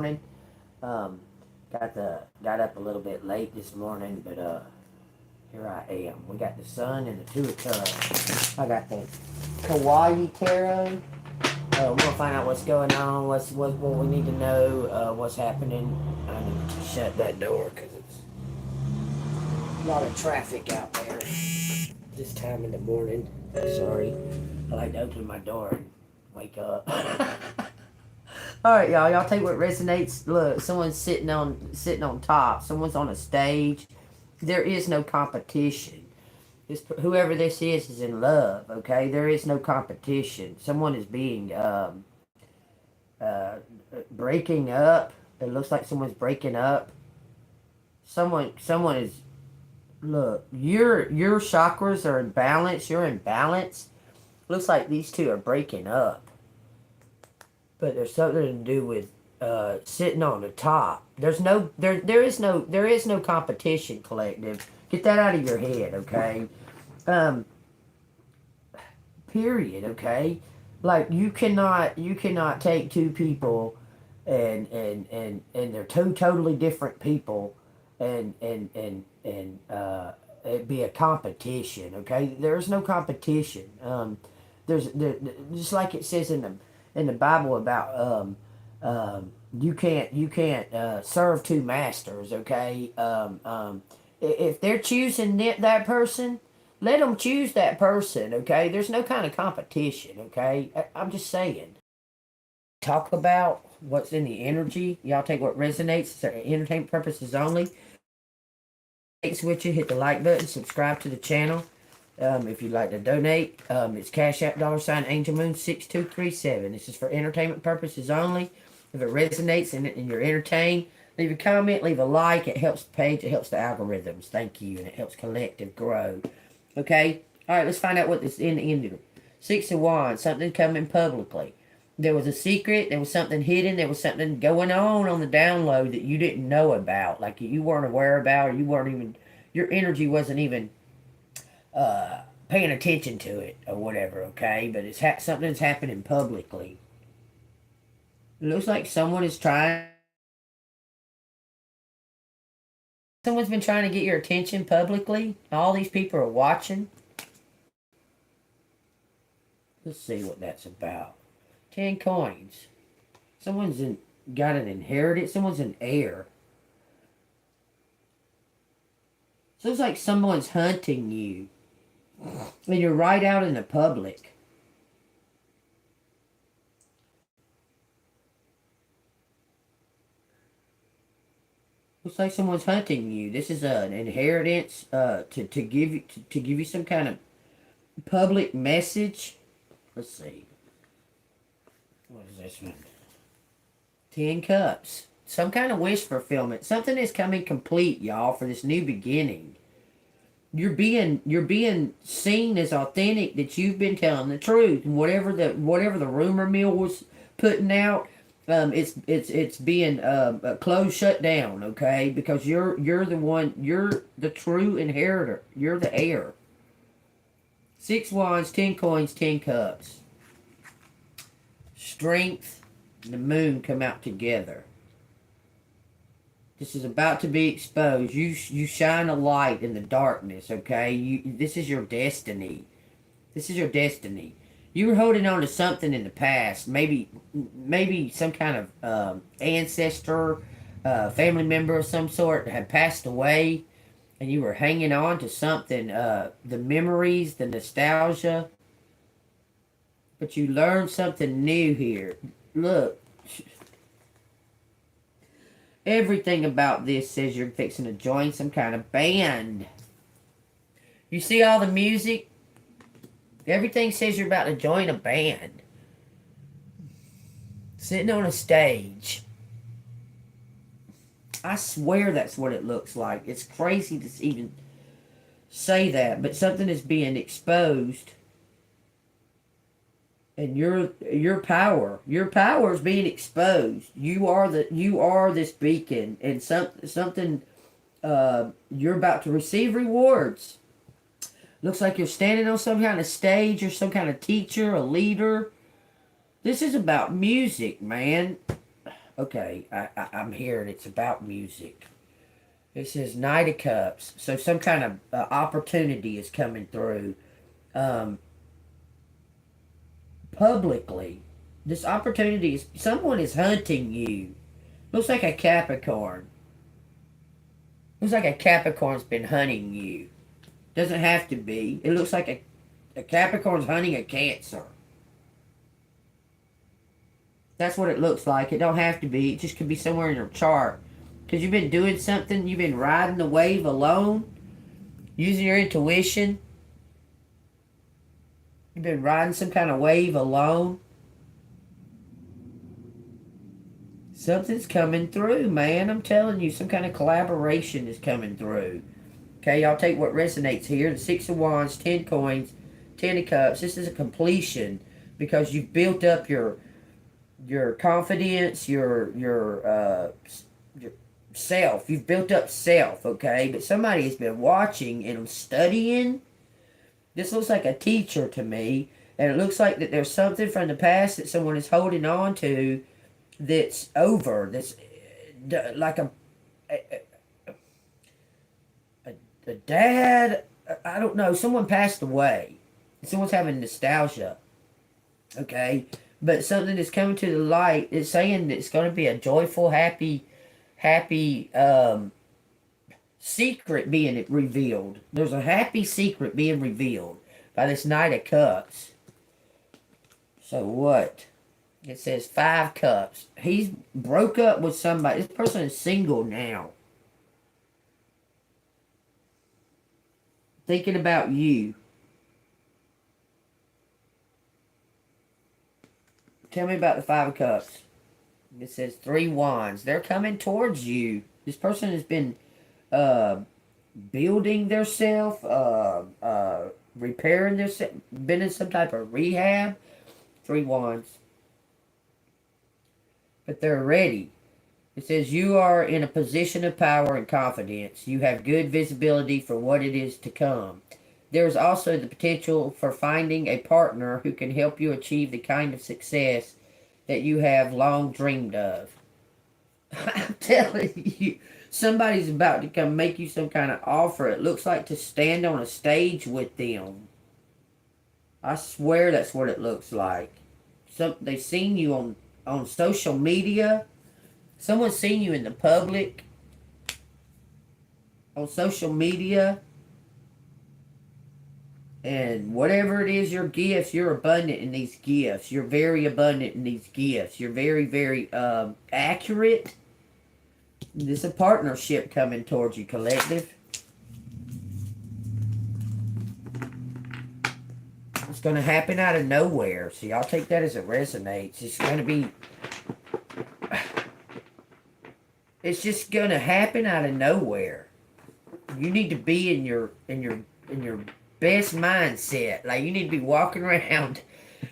morning. Um, got up a little bit late this morning, but here I am. We got the sun and the two of tarots. I got the Kauai tarot. We're gonna find out what's going on, what we need to know, what's happening. I need to shut that door because it's a lot of traffic out there this time in the morning. Sorry, I like to open my door and wake up. All right, y'all. Y'all take what resonates. Look, someone's sitting on top. Someone's on a stage. There is no competition. Whoever this is in love. Okay, there is no competition. Someone is being uh, breaking up. It looks like someone's breaking up. Someone is. Look, your chakras are in balance. You're in balance. Looks like these two are breaking up. But there's something to do with sitting on the top. There is no competition, collective. Get that out of your head, okay? Um, Period, okay? Like you cannot take two people and they're two totally different people and it be a competition, okay? There's no competition. Just like it says in the Bible about you can't serve two masters. Okay, if they're choosing that person, let them choose that person. Okay, there's no kind of competition. Okay, I'm just saying. Talk about what's in the energy. Y'all take what resonates. It's for entertainment purposes only. Switch it, hit the like button, subscribe to the channel. If you'd like to donate, it's Cash App $AngelMoon 6237. This is for entertainment purposes only. If it resonates and you're entertained, leave a comment, leave a like. It helps the page, it helps the algorithms. Thank you, and it helps collective grow. Okay? All right, let's find out what this in the end. Six of Wands, something coming publicly. There was a secret, there was something hidden, there was something going on the download that you didn't know about, like you weren't aware about, or you weren't even, your energy wasn't even paying attention to it or whatever, okay? But it's something's happening publicly. It looks like someone's been trying to get your attention publicly. All these people are watching. Let's see what that's about. 10 coins. Got an inheritance. Someone's an heir. So it's like someone's hunting you. And you're right out in the public. Looks like someone's hunting you. This is an inheritance to give you some kind of public message. Let's see. What is this one? 10 cups. Some kind of wish fulfillment. Something is coming complete, y'all, for this new beginning. You're being seen as authentic, that you've been telling the truth, and whatever the rumor mill was putting out, it's being closed, shut down, okay? Because you're the one, you're the true inheritor, you're the heir. 6 wands, 10 coins, 10 cups. Strength, and the moon come out together. This is about to be exposed. You shine a light in the darkness, okay? This is your destiny. This is your destiny. You were holding on to something in the past. Maybe some kind of ancestor, family member of some sort had passed away, and you were hanging on to something, the memories, the nostalgia. But you learned something new here. Look. Everything about this says you're fixing to join some kind of band. You see all the music? Everything says you're about to join a band. Sitting on a stage. I swear that's what it looks like. It's crazy to even say that, but something is being exposed. And your power is being exposed. You are this beacon, and something you're about to receive rewards. Looks like you're standing on some kind of stage, or some kind of teacher, a leader. This is about music, man. Okay, I'm here, and it's about music. It says Knight of Cups. So some kind of opportunity is coming through um, publicly. This opportunity is, someone is hunting you. Looks like a Capricorn. Looks like a Capricorn's been hunting you. Doesn't have to be. It looks like a Capricorn's hunting a Cancer. That's what it looks like. It don't have to be. It just could be somewhere in your chart. Because you've been doing something. You've been riding the wave alone. Using your intuition. You've been riding some kind of wave alone. Something's coming through, man. I'm telling you, some kind of collaboration is coming through. Okay, y'all take what resonates here. The Six of Wands, 10 coins, 10 of Cups. This is a completion because you've built up your confidence, your self. You've built up self, okay? But somebody has been watching and studying. This looks like a teacher to me. And it looks like that there's something from the past that someone is holding on to that's over. That's like a dad. I don't know. Someone passed away. Someone's having nostalgia. Okay? But something that's coming to the light is saying that it's going to be a joyful, happy secret being revealed. There's a happy secret being revealed by this Knight of Cups. So what? It says 5 cups. He's broke up with somebody. This person is single now. Thinking about you. Tell me about the 5 of Cups. It says 3 wands. They're coming towards you. This person has been building themselves, repairing themselves, been in some type of rehab. 3 wands. But they're ready. It says you are in a position of power and confidence. You have good visibility for what it is to come. There is also the potential for finding a partner who can help you achieve the kind of success that you have long dreamed of. I'm telling you, somebody's about to come make you some kind of offer. It looks like to stand on a stage with them. I swear that's what it looks like. They've seen you on social media. Someone's seen you in the public. On social media. And whatever it is, your gifts, you're abundant in these gifts. You're very abundant in these gifts. You're very, very accurate. There's a partnership coming towards you, collective. It's going to happen out of nowhere. So y'all take that as it resonates. It's going to be... It's just going to happen out of nowhere. You need to be in your best mindset. Like, you need to be walking around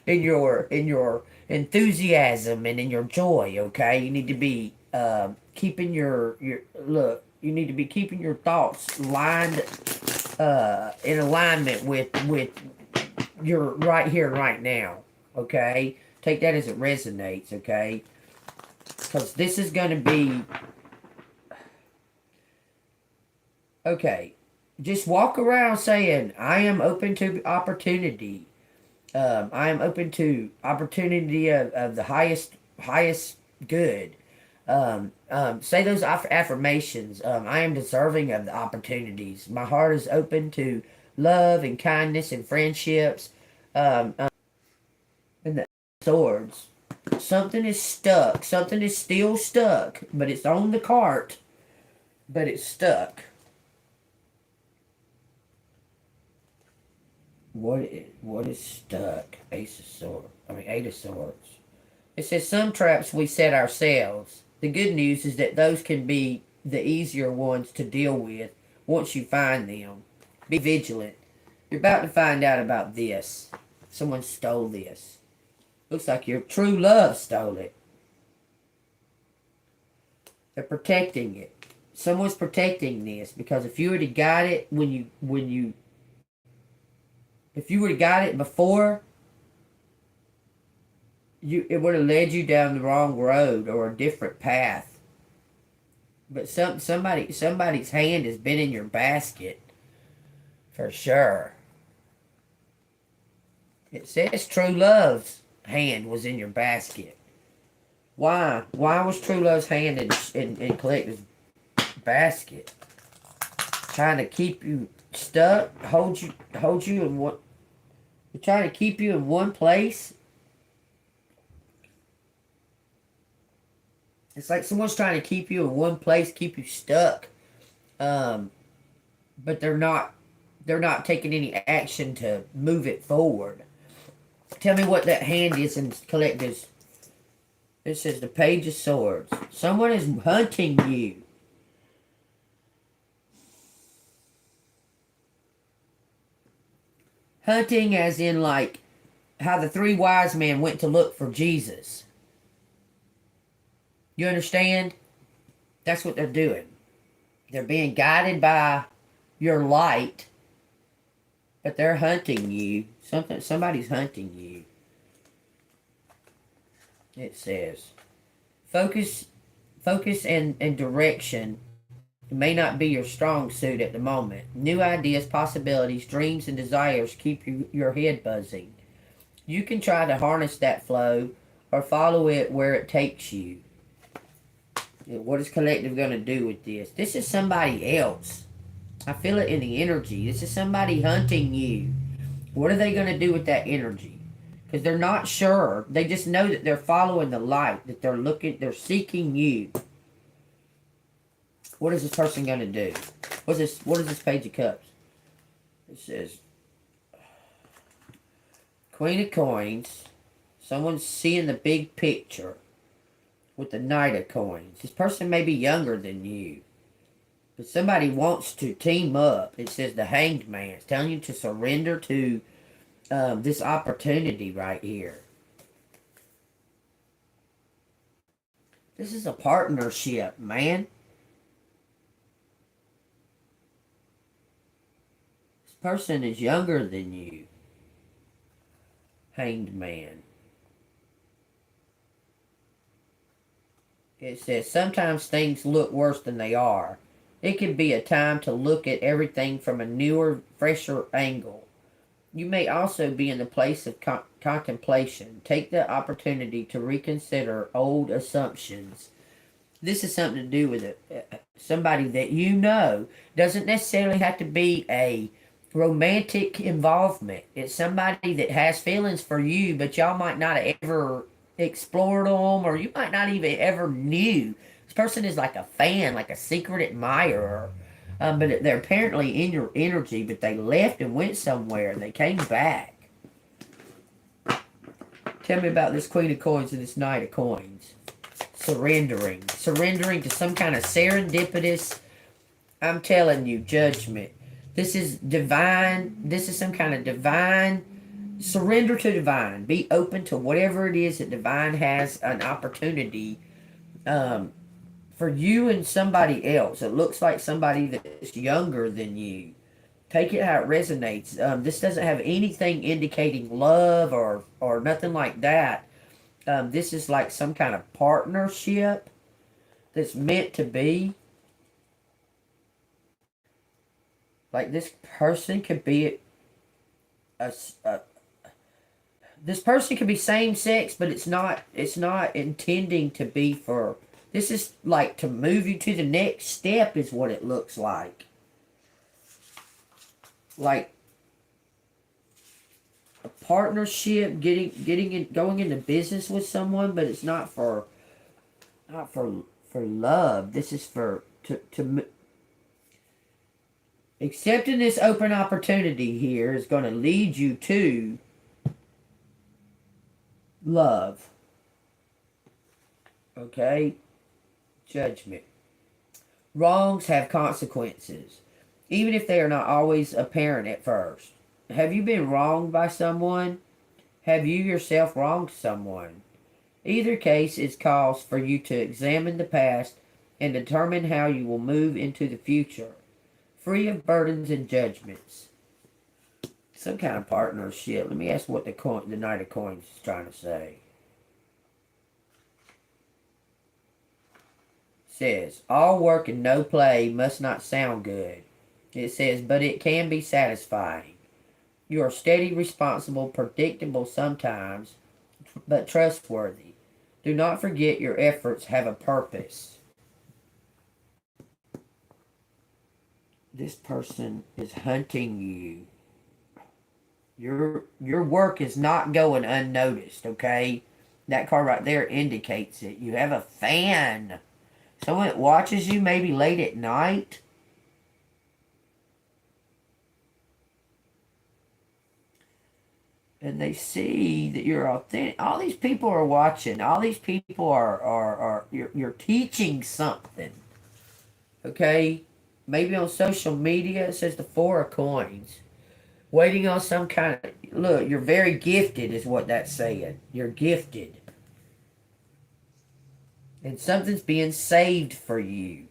in your enthusiasm and in your joy, okay? You need to be keeping your look, you need to be keeping your thoughts lined in alignment with your right here right now, okay? Take that as it resonates, okay? Because this is going to be okay. Just walk around saying, I am open to opportunity. I am open to opportunity of the highest good. Say those affirmations. I am deserving of the opportunities. My heart is open to love and kindness and friendships. And the swords. Something is stuck. Something is still stuck. But it's on the cart. But it's stuck. What is stuck? Eight of Swords. It says some traps we set ourselves. The good news is that those can be the easier ones to deal with once you find them. Be vigilant. You're about to find out about this. Someone stole this. Looks like your true love stole it. They're protecting it. Someone's protecting this because if you would have got it if you would have got it before, it would have led you down the wrong road or a different path. But somebody's hand has been in your basket for sure. It says true love's hand was in your basket. Why? Why was true love's hand in Collective's basket? Trying to keep you stuck, hold you in what? They're trying to keep you in one place. It's like someone's trying to keep you in one place, keep you stuck. But they're not taking any action to move it forward. Tell me what that hand is in Collective's. It says the Page of Swords. Someone is hunting you. Hunting as in like how the three wise men went to look for Jesus. You understand? That's what they're doing. They're being guided by your light, but they're hunting you. Somebody's hunting you. It says, focus and direction may not be your strong suit at the moment. New ideas, possibilities, dreams, and desires keep your head buzzing. You can try to harness that flow or follow it where it takes you. What is Collective going to do with this? This is somebody else. I feel it in the energy. This is somebody hunting you. What are they going to do with that energy? Because they're not sure. They just know that they're following the light, that they're seeking you. What is this person going to do? What is this Page of Cups? It says, Queen of Coins. Someone's seeing the big picture with the Knight of Coins. This person may be younger than you, but somebody wants to team up. It says the Hanged Man. It's telling you to surrender to this opportunity right here. This is a partnership, man. This person is younger than you. Hanged Man. It says, sometimes things look worse than they are. It could be a time to look at everything from a newer, fresher angle. You may also be in the place of contemplation. Take the opportunity to reconsider old assumptions. This is something to do with somebody that you know. Doesn't necessarily have to be a romantic involvement. It's somebody that has feelings for you, but y'all might not have ever explored them, or you might not even ever knew. This person is like a fan, like a secret admirer. But they're apparently in your energy, but they left and went somewhere, and they came back. Tell me about this Queen of Coins and this Knight of Coins. Surrendering to some kind of serendipitous, I'm telling you, judgment. This is divine. This is some kind of divine. Surrender to divine. Be open to whatever it is that divine has an opportunity for you and somebody else. It looks like somebody that's younger than you. Take it how it resonates. This doesn't have anything indicating love or nothing like that. This is like some kind of partnership that's meant to be. Like this person could be this person could be same sex, but it's not intending to be for. This is like to move you to the next step is what it looks like. Like a partnership, going into business with someone, but it's not for love. This is for to accepting this open opportunity here is going to lead you to love. Okay? Judgment. Wrongs have consequences, even if they are not always apparent at first. Have you been wronged by someone? Have you yourself wronged someone? Either case is cause for you to examine the past and determine how you will move into the future, free of burdens and judgments. Some kind of partnership. Let me ask what the Knight of Coins is trying to say. says, all work and no play must not sound good. It says, but it can be satisfying. You are steady, responsible, predictable sometimes, but trustworthy. Do not forget your efforts have a purpose. This person is hunting you. Your work is not going unnoticed, okay? That card right there indicates it. You have a fan. Someone that watches you maybe late at night. And they see that you're authentic. All these people are watching. All these people are you're teaching something. Okay? Maybe on social media it says the Four of Coins. Waiting on some kind of... Look, you're very gifted is what that's saying. You're gifted. And something's being saved for you.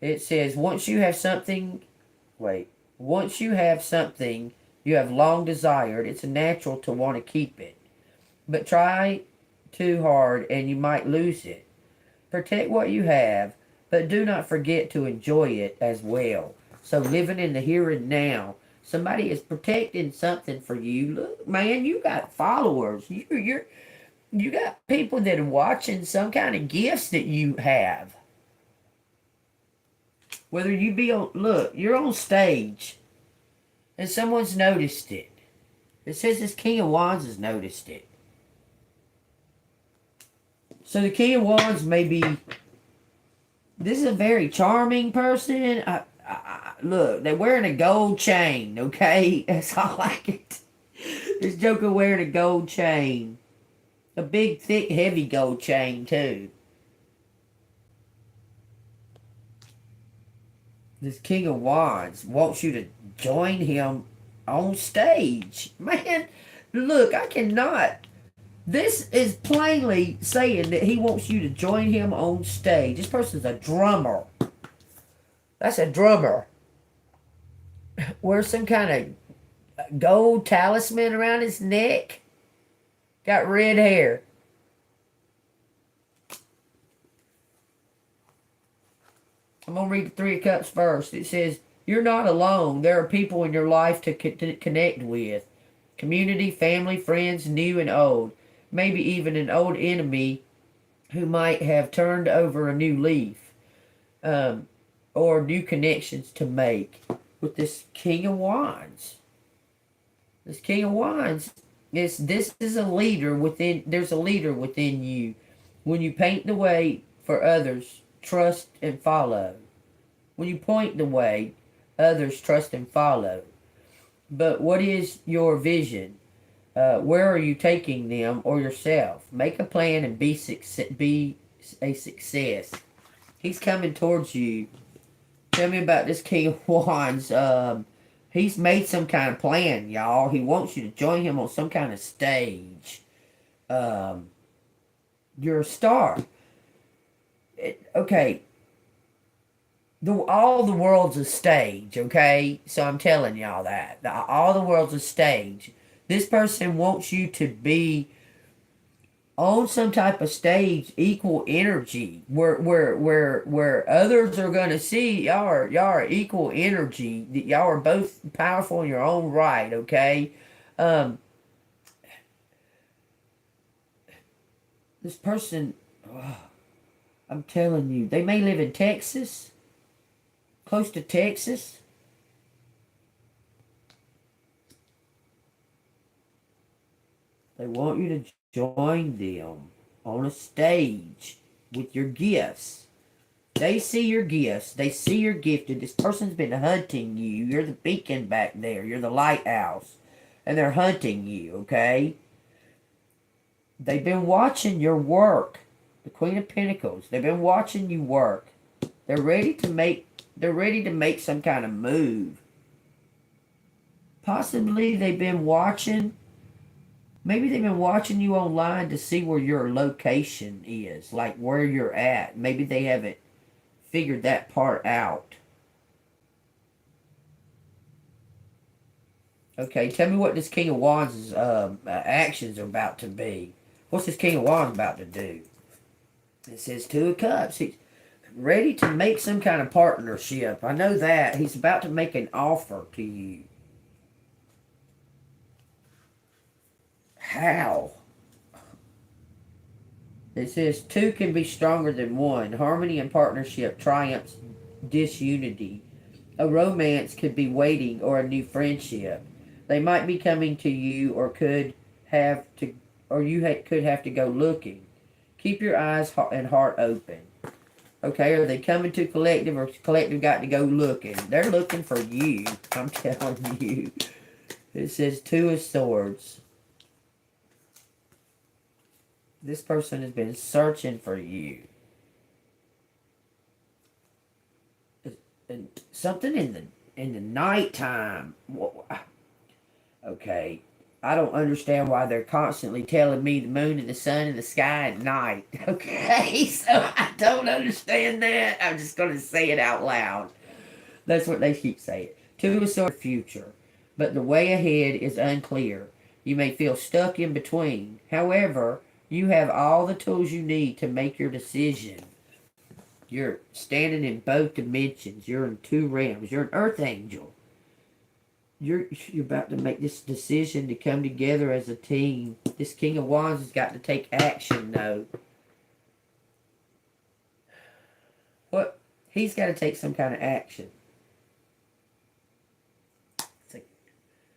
It says once you have something... Once you have something you have long desired, it's natural to want to keep it. But try too hard and you might lose it. Protect what you have, but do not forget to enjoy it as well. So living in the here and now. Somebody is protecting something for you. Look, man, you got followers. You got people that are watching some kind of gifts that you have. Whether you be on... Look, you're on stage. And someone's noticed it. It says this King of Wands has noticed it. So the King of Wands may be... This is a very charming person. Look, they're wearing a gold chain, okay? That's all I get. This joker wearing a gold chain. A big, thick, heavy gold chain, too. This King of Wands wants you to join him on stage. Man, look, I cannot. This is plainly saying that he wants you to join him on stage. This person's a drummer. That's a drummer. Wears some kind of gold talisman around his neck. Got red hair. I'm going to read the Three of Cups first. It says, you're not alone. There are people in your life to connect with. Community, family, friends, new and old. Maybe even an old enemy who might have turned over a new leaf. Or new connections to make with this King of Wands. This King of Wands, this is a leader within, there's a leader within you. When you paint the way for others, trust and follow. When you point the way, others trust and follow. But what is your vision? Where are you taking them or yourself? Make a plan and be a success. He's coming towards you. Tell me about this King of Wands. He's made some kind of plan, y'all. He wants you to join him on some kind of stage. You're a star. Okay. All the world's a stage, okay? So I'm telling y'all that. All the world's a stage. This person wants you to be on some type of stage, equal energy, where others are going to see y'all are equal energy. Y'all are both powerful in your own right, okay? This person, I'm telling you, they may live in Texas, close to Texas. They want you to join them on a stage with your gifts. They see your gifts. They see you're gifted. This person's been hunting you. You're the beacon back there. You're the lighthouse. And they're hunting you, okay? They've been watching your work. The Queen of Pentacles. They've been watching you work. They're ready to make some kind of move. Possibly they've been watching. Maybe they've been watching you online to see where your location is. Like where you're at. Maybe they haven't figured that part out. Okay, tell me what this King of Wands' actions are about to be. What's this King of Wands about to do? It says Two of Cups. ready to make some kind of partnership. I know that. He's about to make an offer to you. How? It says two can be stronger than one. Harmony and partnership triumphs disunity. A romance could be waiting or a new friendship. They might be coming to you or could have to or you could have to go looking. Keep your eyes and heart open. Okay, are they coming to collective or collective got to go looking? They're looking for you. I'm telling you. It says Two of Swords. This person has been searching for you. Something in the nighttime. Okay. I don't understand why they're constantly telling me the moon and the sun and the sky at night. Okay, so I don't understand that. I'm just going to say it out loud. That's what they keep saying. Two of Swords future, but the way ahead is unclear. You may feel stuck in between. However, you have all the tools you need to make your decision. You're standing in both dimensions. You're in two realms. You're an earth angel. You're about to make this decision to come together as a team. This King of Wands has got to take action, though. What? He's got to take some kind of action. Like,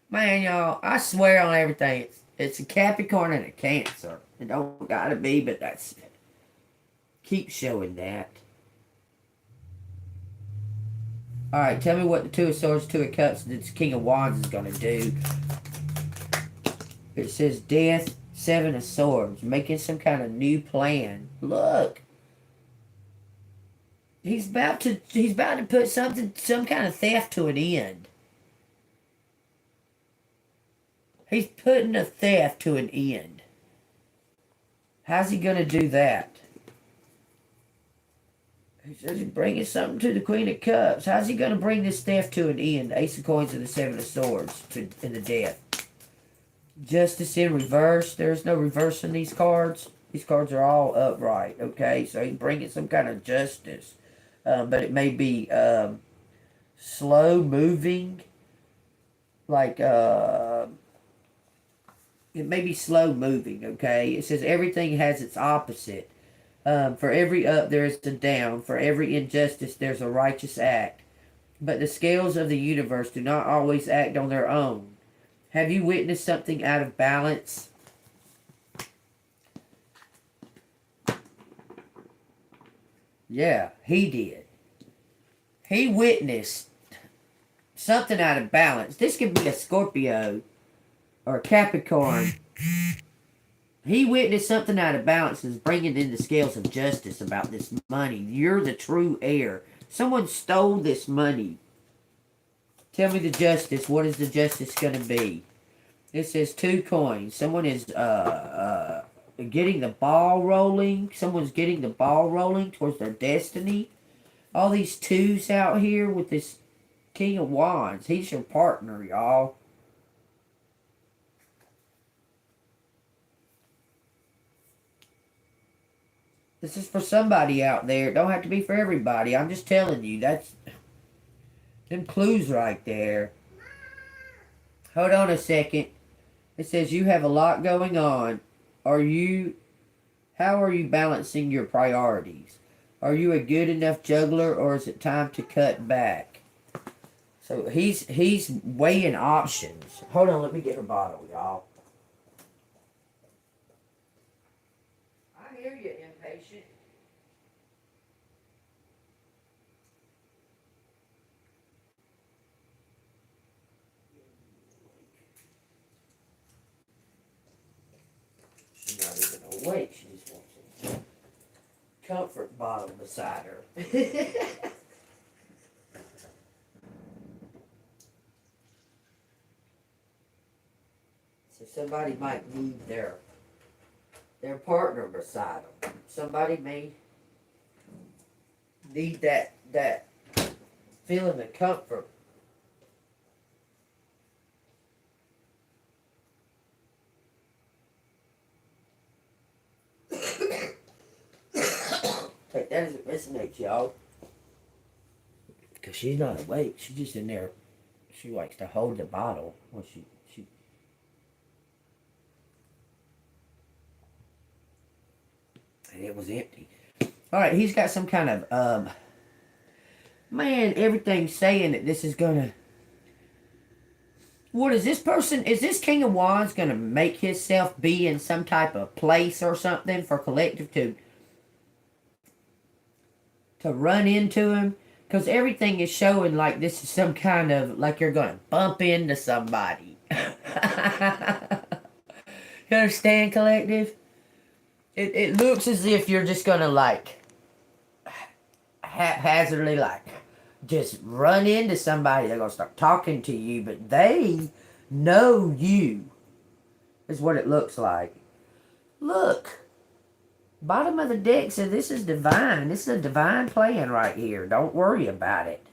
man, y'all, I swear on everything. It's a Capricorn and a Cancer. It don't gotta be, but that's... Keep showing that. Alright, tell me what the Two of Swords, Two of Cups, and this King of Wands is going to do. It says Death, Seven of Swords. Making some kind of new plan. Look. He's about to put some kind of theft to an end. He's putting a theft to an end. How's he going to do that? He says he's bringing something to the Queen of Cups. How's he going to bring this theft to an end? Ace of Coins and the Seven of Swords in the Death. Justice in reverse. There's no reverse in these cards. These cards are all upright. Okay, so he's bringing some kind of justice. But it may be slow moving. Like, it may be slow moving, okay? It says everything has its opposite. For every up, there is a down. For every injustice, there's a righteous act. But the scales of the universe do not always act on their own. Have you witnessed something out of balance? Yeah, he did. He witnessed something out of balance. This could be a Scorpio or a Capricorn. He witnessed something out of balance and is bringing in the scales of justice about this money. You're the true heir. Someone stole this money. Tell me the justice. What is the justice going to be? It says 2 coins. Someone is getting the ball rolling. Someone's getting the ball rolling towards their destiny. All these 2s out here with this King of Wands. He's your partner, y'all. This is for somebody out there. It don't have to be for everybody. I'm just telling you. That's them clues right there. Hold on a second. It says you have a lot going on. How are you balancing your priorities? Are you a good enough juggler or is it time to cut back? So he's weighing options. Hold on, let me get her bottle, y'all. I hear you, impatient. She's not even awake. She just wants a comfort bottle beside her. So somebody might need their partner beside them. Somebody may need that feeling of comfort. Take that as it pissing at y'all. Because she's not awake. She's just in there. She likes to hold the bottle when she. And it was empty. Alright, he's got some kind of, man, everything's saying that this is gonna... What is this person? Is this King of Wands gonna make himself be in some type of place or something for collective to run into him? Because everything is showing like this is some kind of, like you're gonna bump into somebody. You understand, collective? It looks as if you're just gonna like haphazardly like just run into somebody. They're gonna start talking to you, but they know you is what it looks like. Look, bottom of the deck says this is divine. This is a divine plan right here. Don't worry about it.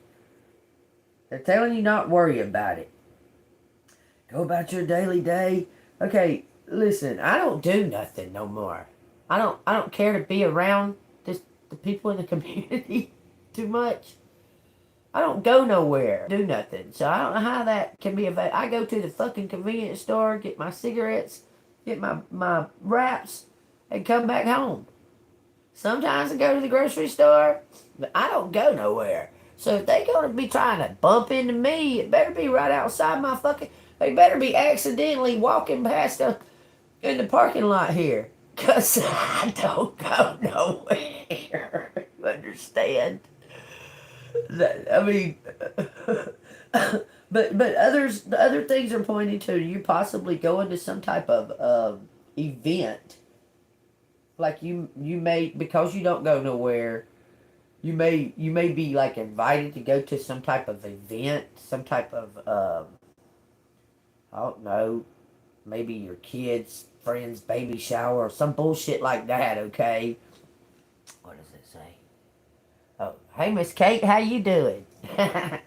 They're telling you not worry about it. Go about your daily day. Okay, listen, I don't do nothing no more. I don't care to be around the people in the community too much. I don't go nowhere, do nothing. So I don't know how that can be available. I go to the fucking convenience store, get my cigarettes, get my wraps, and come back home. Sometimes I go to the grocery store, but I don't go nowhere. So if they gonna be trying to bump into me, it better be right outside my fucking... They better be accidentally walking past in the parking lot here. Because I don't go nowhere. You understand? I mean, but other things are pointing to you possibly going to some type of event. Like you may, because you don't go nowhere, you may be like invited to go to some type of event, some type of I don't know, maybe your kids' friend's baby shower or some bullshit like that. Okay, what does it say? Oh, hey, Miss Kate, how you doing? The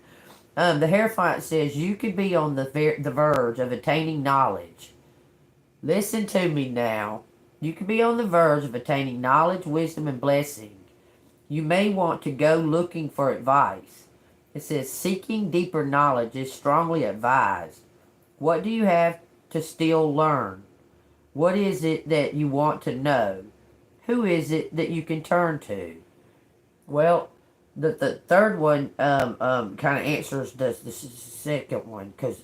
Hierophant says you could be on the verge of attaining knowledge. Listen to me now. You could be on the verge of attaining knowledge, wisdom, and blessing. You may want to go looking for advice. It says seeking deeper knowledge is strongly advised. What do you have to still learn? What is it that you want to know? Who is it that you can turn to? Well, the third one kind of answers the second one, because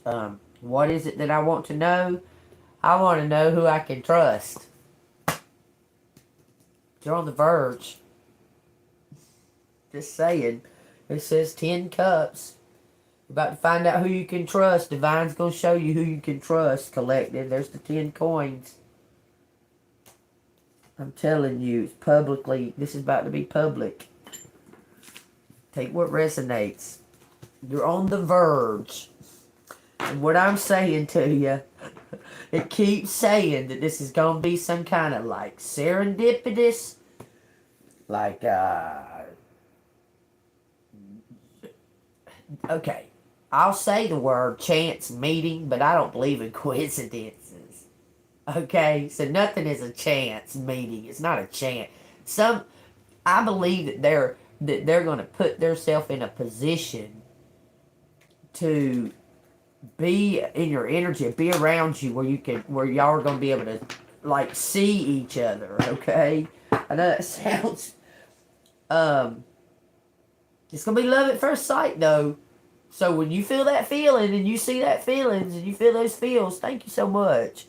what is it that I want to know? I want to know who I can trust. You're on the verge. Just saying. It says 10 cups. You're about to find out who you can trust. Divine's going to show you who you can trust, collective. There's the 10 coins. I'm telling you, it's publicly. This is about to be public. Take what resonates. You're on the verge. And what I'm saying to you, it keeps saying that this is going to be some kind of like serendipitous, like, okay, I'll say the word chance meeting, but I don't believe in coincidences. Okay, so nothing is a chance meeting. It's not a chance. I believe that they're going to put themselves in a position to be in your energy, be around you, where y'all are going to be able to like see each other. Okay, I know that sounds it's going to be love at first sight though. So when you feel that feeling and you see that feelings and you feel those feels, thank you so much.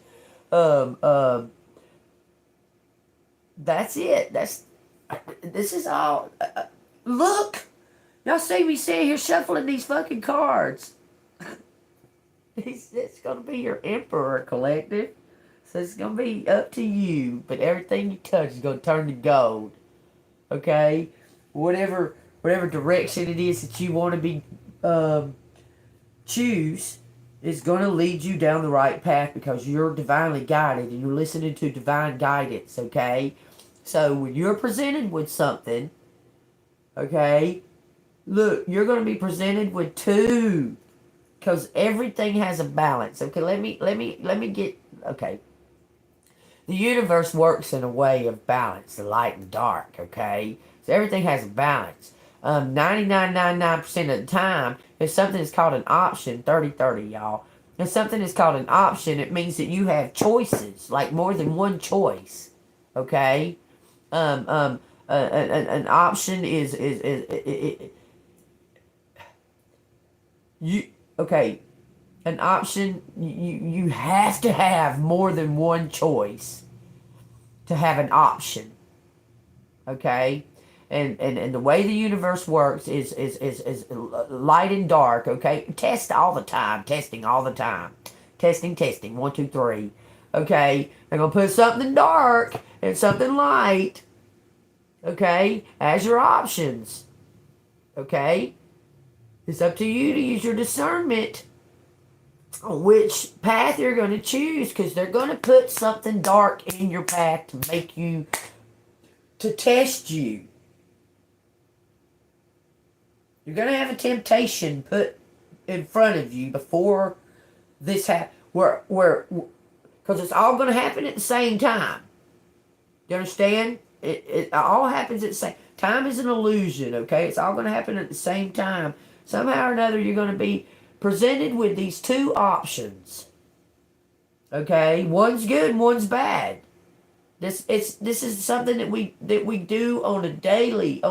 That's it. This is all. Look, y'all see me sitting here shuffling these fucking cards. It's gonna be your Emperor, collective. So it's gonna be up to you. But everything you touch is gonna turn to gold. Okay, whatever direction it is that you want to be choose is going to lead you down the right path, because you're divinely guided and you're listening to divine guidance. Okay, so when you're presented with something, okay, look, you're going to be presented with two, because everything has a balance. Okay, let me get, okay, the universe works in a way of balance, the light and dark. Okay, So everything has a balance. 99.99% of the time, if something is called an option, 30/30, y'all. If something is called an option, it means that you have choices, like more than one choice. Okay? An option is you okay. An option, you have to have more than one choice to have an option. Okay? And the way the universe works is light and dark, okay? Test all the time, testing all the time. Testing, 1, 2, 3. Okay? They're going to put something dark and something light, okay, as your options. Okay? It's up to you to use your discernment on which path you're going to choose, because they're going to put something dark in your path to make you, to test you. You're going to have a temptation put in front of you before this happens, because it's all going to happen at the same time. You understand? It all happens at the same time. Is an illusion, okay? It's all going to happen at the same time. Somehow or another, you're going to be presented with these two options. Okay? One's good and one's bad. This is something that we do on a daily,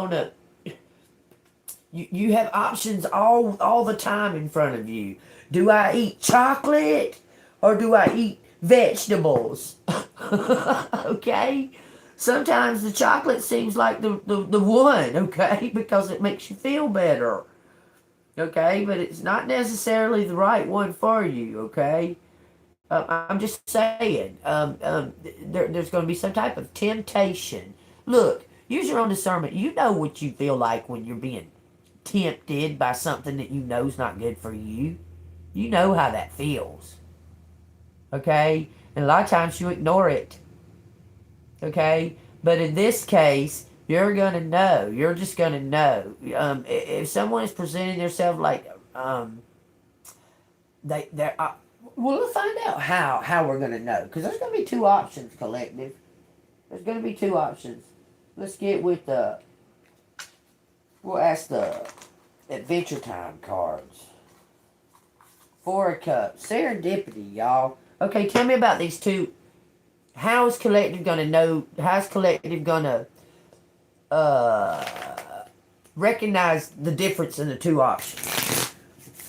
you have options all the time in front of you. Do I eat chocolate or do I eat vegetables? Okay? Sometimes the chocolate seems like the one, okay? Because it makes you feel better. Okay? But it's not necessarily the right one for you, okay? I'm just saying, there's going to be some type of temptation. Look, use your own discernment. You know what you feel like when you're being tempted by something that you know is not good for you. You know how that feels. Okay? And a lot of times you ignore it. Okay? But in this case, you're going to know. You're just going to know. If someone is presenting themselves like, we'll find out how we're going to know. Because there's going to be two options, collective. There's going to be two options. Let's get with we'll ask the Adventure Time cards. 4 of Cups. Serendipity, y'all. Okay, tell me about these two. How is collective going to know? How is collective going to recognize the difference in the two options?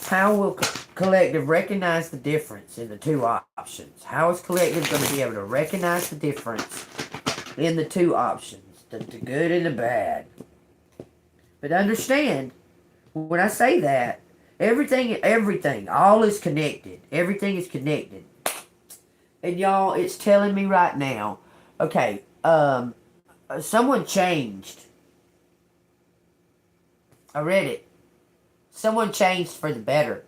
How will collective recognize the difference in the two options? How is collective going to be able to recognize the difference in the two options? The good and the bad. But understand, when I say that, everything, all is connected. Everything is connected. And y'all, it's telling me right now, okay, someone changed. I read it. Someone changed for the better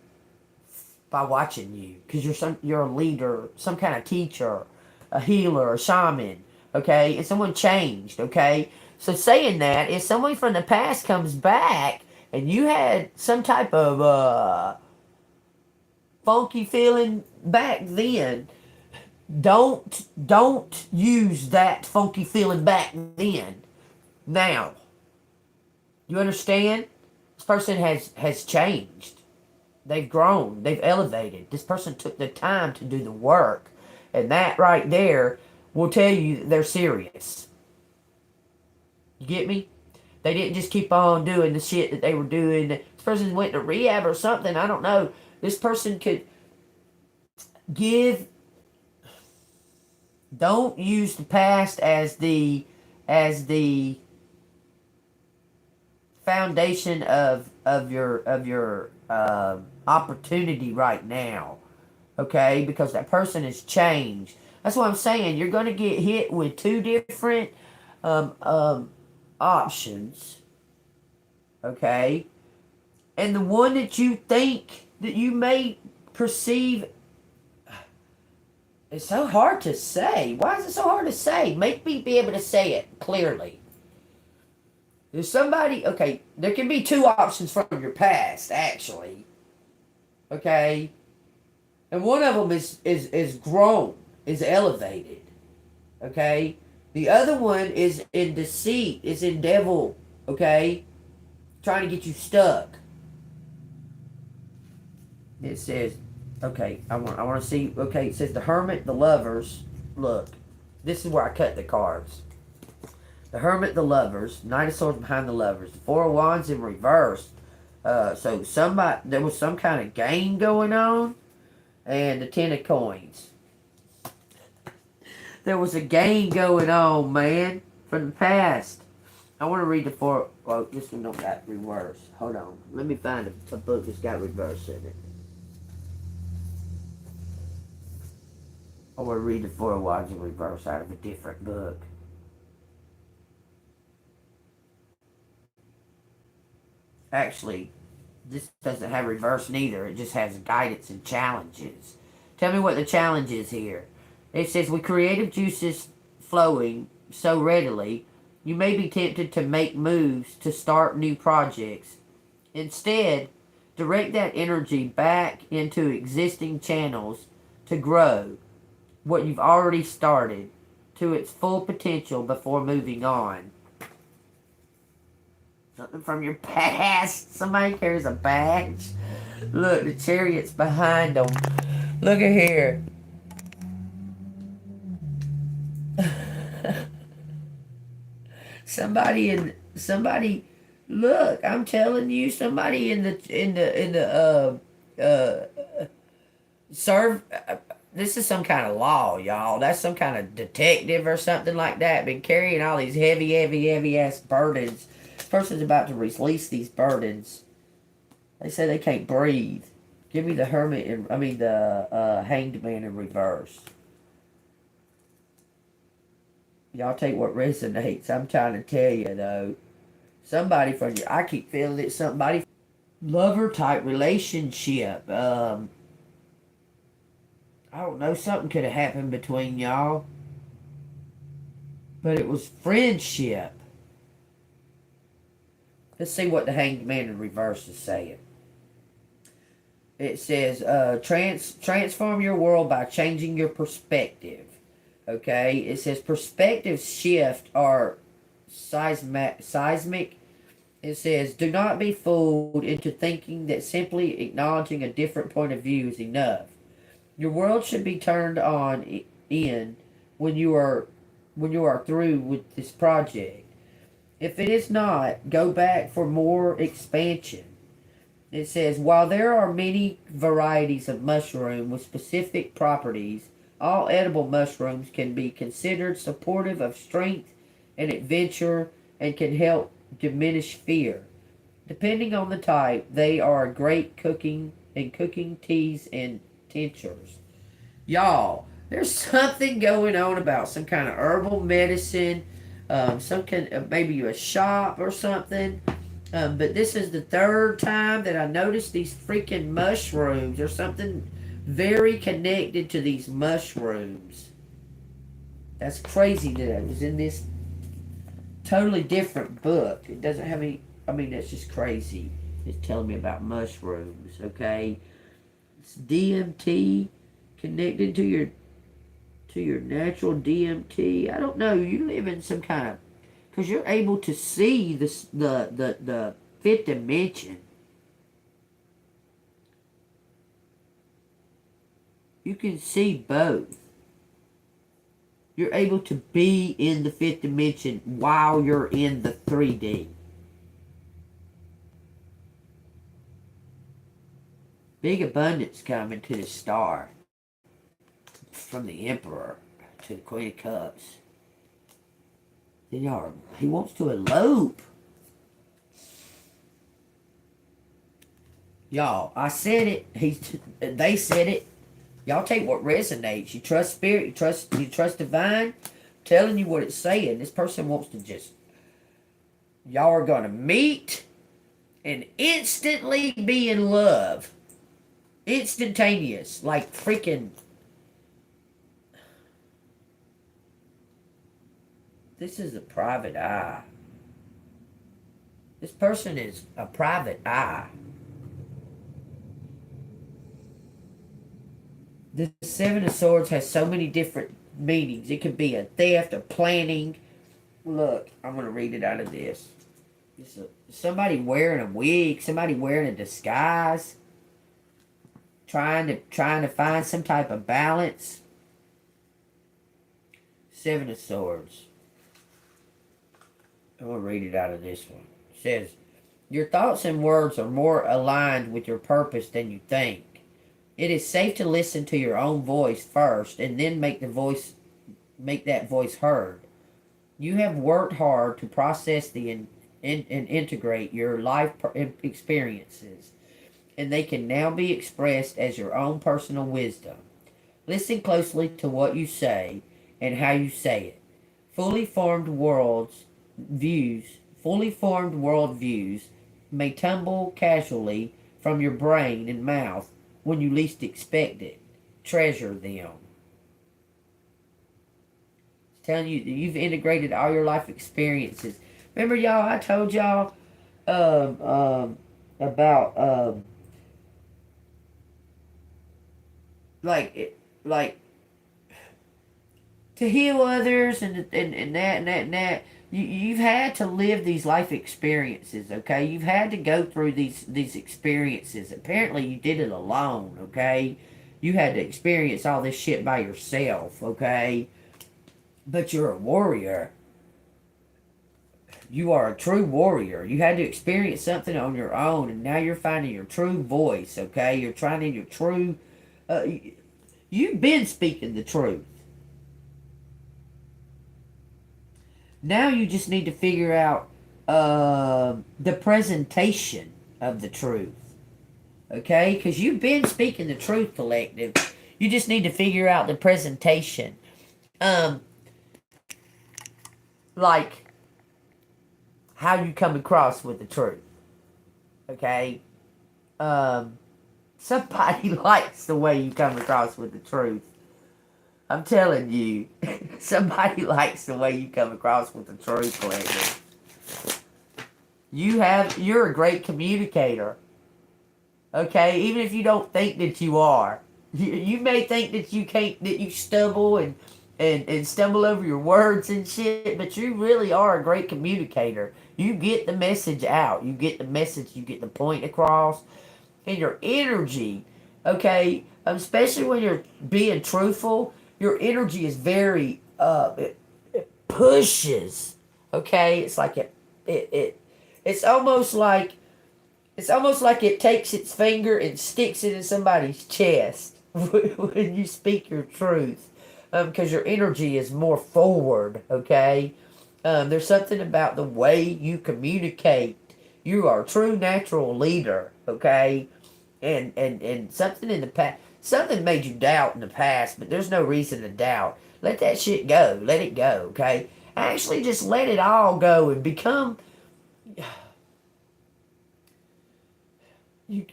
by watching you, because you're a leader, some kind of teacher, a healer, a shaman, okay? And someone changed, okay? So saying that, if someone from the past comes back and you had some type of funky feeling back then, don't use that funky feeling back then. Now, you understand? This person has changed. They've grown. They've elevated. This person took the time to do the work. And that right there will tell you that they're serious. You get me? They didn't just keep on doing the shit that they were doing. This person went to rehab or something. I don't know. This person could give... Don't use the past as the foundation of your opportunity right now, okay? Because that person has changed. That's what I'm saying. You're going to get hit with two different options, okay? And the one that you think that you may perceive, it's so hard to say. Why is it so hard to say? Make me be able to say it clearly. There's somebody, okay, there can be two options from your past, actually. Okay? And one of them is grown, is elevated. Okay? The other one is in deceit, is in devil Okay? Trying to get you stuck. It says, okay, I want to see, okay, it says the Hermit, the Lovers. Look, this is where I cut the cards. The Hermit, the Lovers, Knight of Swords behind the Lovers, the Four of Wands in reverse. So there was some kind of game going on, and the Ten of Coins. There was a game going on, man, from the past. I want to read the four. Well, this one don't got reverse. Hold on. Let me find a book that's got reverse in it. I want to read the Four of Wands in reverse out of a different book. Actually, this doesn't have reverse neither. It just has guidance and challenges. Tell me what the challenge is here. It says, with creative juices flowing so readily, you may be tempted to make moves to start new projects. Instead, direct that energy back into existing channels to grow what you've already started to its full potential before moving on. Something from your past. Somebody carries a badge. Look, the Chariot's behind them. Look at here. somebody look, I'm telling you, somebody in the serve this is some kind of law, y'all. That's some kind of detective or something like that. Been carrying all these heavy ass burdens. This person's about to release these burdens. They say they can't breathe. Give me the Hermit the Hanged Man in reverse. Y'all take what resonates. I'm trying to tell you, though. Somebody from your... I keep feeling it. Somebody... Lover-type relationship. I don't know. Something could have happened between y'all. But it was friendship. Let's see what the Hanged Man in reverse is saying. It says, transform your world by changing your perspective. Okay, it says perspective shift are seismic. It says, do not be fooled into thinking that simply acknowledging a different point of view is enough. Your world should be turned on in when you are through with this project. If it is not, go back for more expansion. It says, while there are many varieties of mushroom with specific properties, all edible mushrooms can be considered supportive of strength and adventure and can help diminish fear. Depending on the type, they are great cooking teas and tinctures. Y'all, there's something going on about some kind of herbal medicine, maybe a shop or something. But this is the third time that I noticed these freaking mushrooms or something very connected to these mushrooms. That's crazy that it was in this totally different book. It doesn't have any... that's just crazy. It's telling me about mushrooms, okay? It's DMT connected to your natural DMT. I don't know. You live in some kind of... Because you're able to see the fifth dimension. You can see both. You're able to be in the fifth dimension while you're in the 3D. Big abundance coming to the star. From the Emperor to the Queen of Cups. Then he wants to elope. Y'all, I said it. They said it. Y'all take what resonates. You trust spirit. You trust divine. I'm telling you what it's saying. This person wants to just... Y'all are going to meet and instantly be in love. Instantaneous. Like freaking... This is a private eye. This person is a private eye. The Seven of Swords has so many different meanings. It could be a theft, a planning. Look, I'm going to read it out of this. somebody wearing a wig, somebody wearing a disguise, trying to find some type of balance. Seven of Swords. I'm going to read it out of this one. It says, your thoughts and words are more aligned with your purpose than you think. It is safe to listen to your own voice first and then make that voice heard. You have worked hard to process and integrate your life experiences, and they can now be expressed as your own personal wisdom. Listen closely to what you say and how you say it. Fully formed worldviews may tumble casually from your brain and mouth when you least expect it. Treasure them. It's telling you that you've integrated all your life experiences. Remember, y'all, I told y'all about like to heal others and that. You've had to live these life experiences, okay? You've had to go through these experiences. Apparently, you did it alone, okay? You had to experience all this shit by yourself, okay? But you're a warrior. You are a true warrior. You had to experience something on your own, and now you're finding your true voice, okay? You're finding your true... you've been speaking the truth. Now you just need to figure out the presentation of the truth. Okay? Because you've been speaking the truth, collective. You just need to figure out the presentation. Like how you come across with the truth. Okay? Somebody likes the way you come across with the truth. I'm telling you, somebody likes the way you come across with the truth, collective. You're a great communicator. Okay, even if you don't think that you are, you may think that you can't, that you stumble and stumble over your words and shit, but you really are a great communicator. You get the message out. You get the message. You get the point across, and your energy. Okay, especially when you're being truthful. Your energy is very, it pushes, okay? It's like it's almost like it takes its finger and sticks it in somebody's chest when you speak your truth, because your energy is more forward, okay? There's something about the way you communicate. You are a true natural leader, okay? And something in the past. Something made you doubt in the past, but there's no reason to doubt. Let that shit go. Let it go, okay? Actually, just let it all go and become... You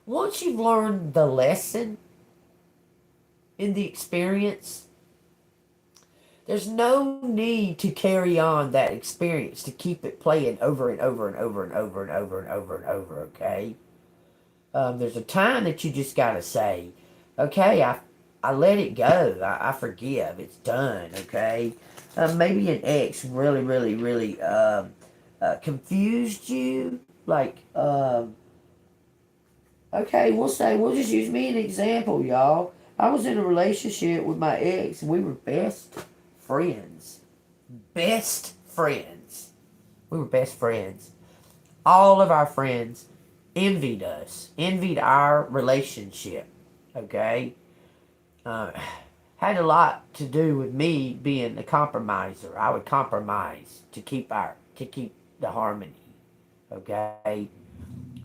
once you've learned the lesson in the experience, there's no need to carry on that experience, to keep it playing over and over and over and over and over and over and over, okay? There's a time that you just gotta say, okay, I let it go. I forgive. It's done, okay? Maybe an ex really, really, really confused you. Like, okay, we'll just use me an example, y'all. I was in a relationship with my ex, and we were best friends. Best friends. We were best friends. All of our friends envied us. Envied our relationship. Okay? Had a lot to do with me being a compromiser. I would compromise to keep the harmony. Okay?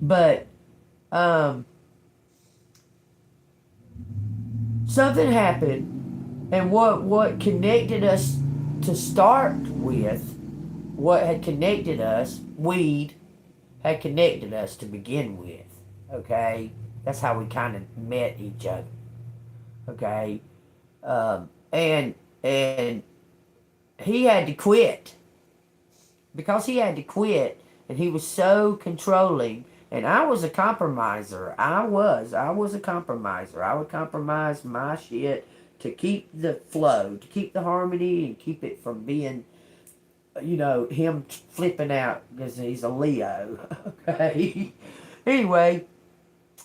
But something happened, and what connected us to start with, what had connected us, weed had connected us to begin with, okay? That's how we kind of met each other, okay? And he had to quit. Because he had to quit, and he was so controlling, and I was a compromiser. I was a compromiser. I would compromise my shit to keep the flow, to keep the harmony, and keep it from being you know, him flipping out because he's a Leo. Okay. Anyway,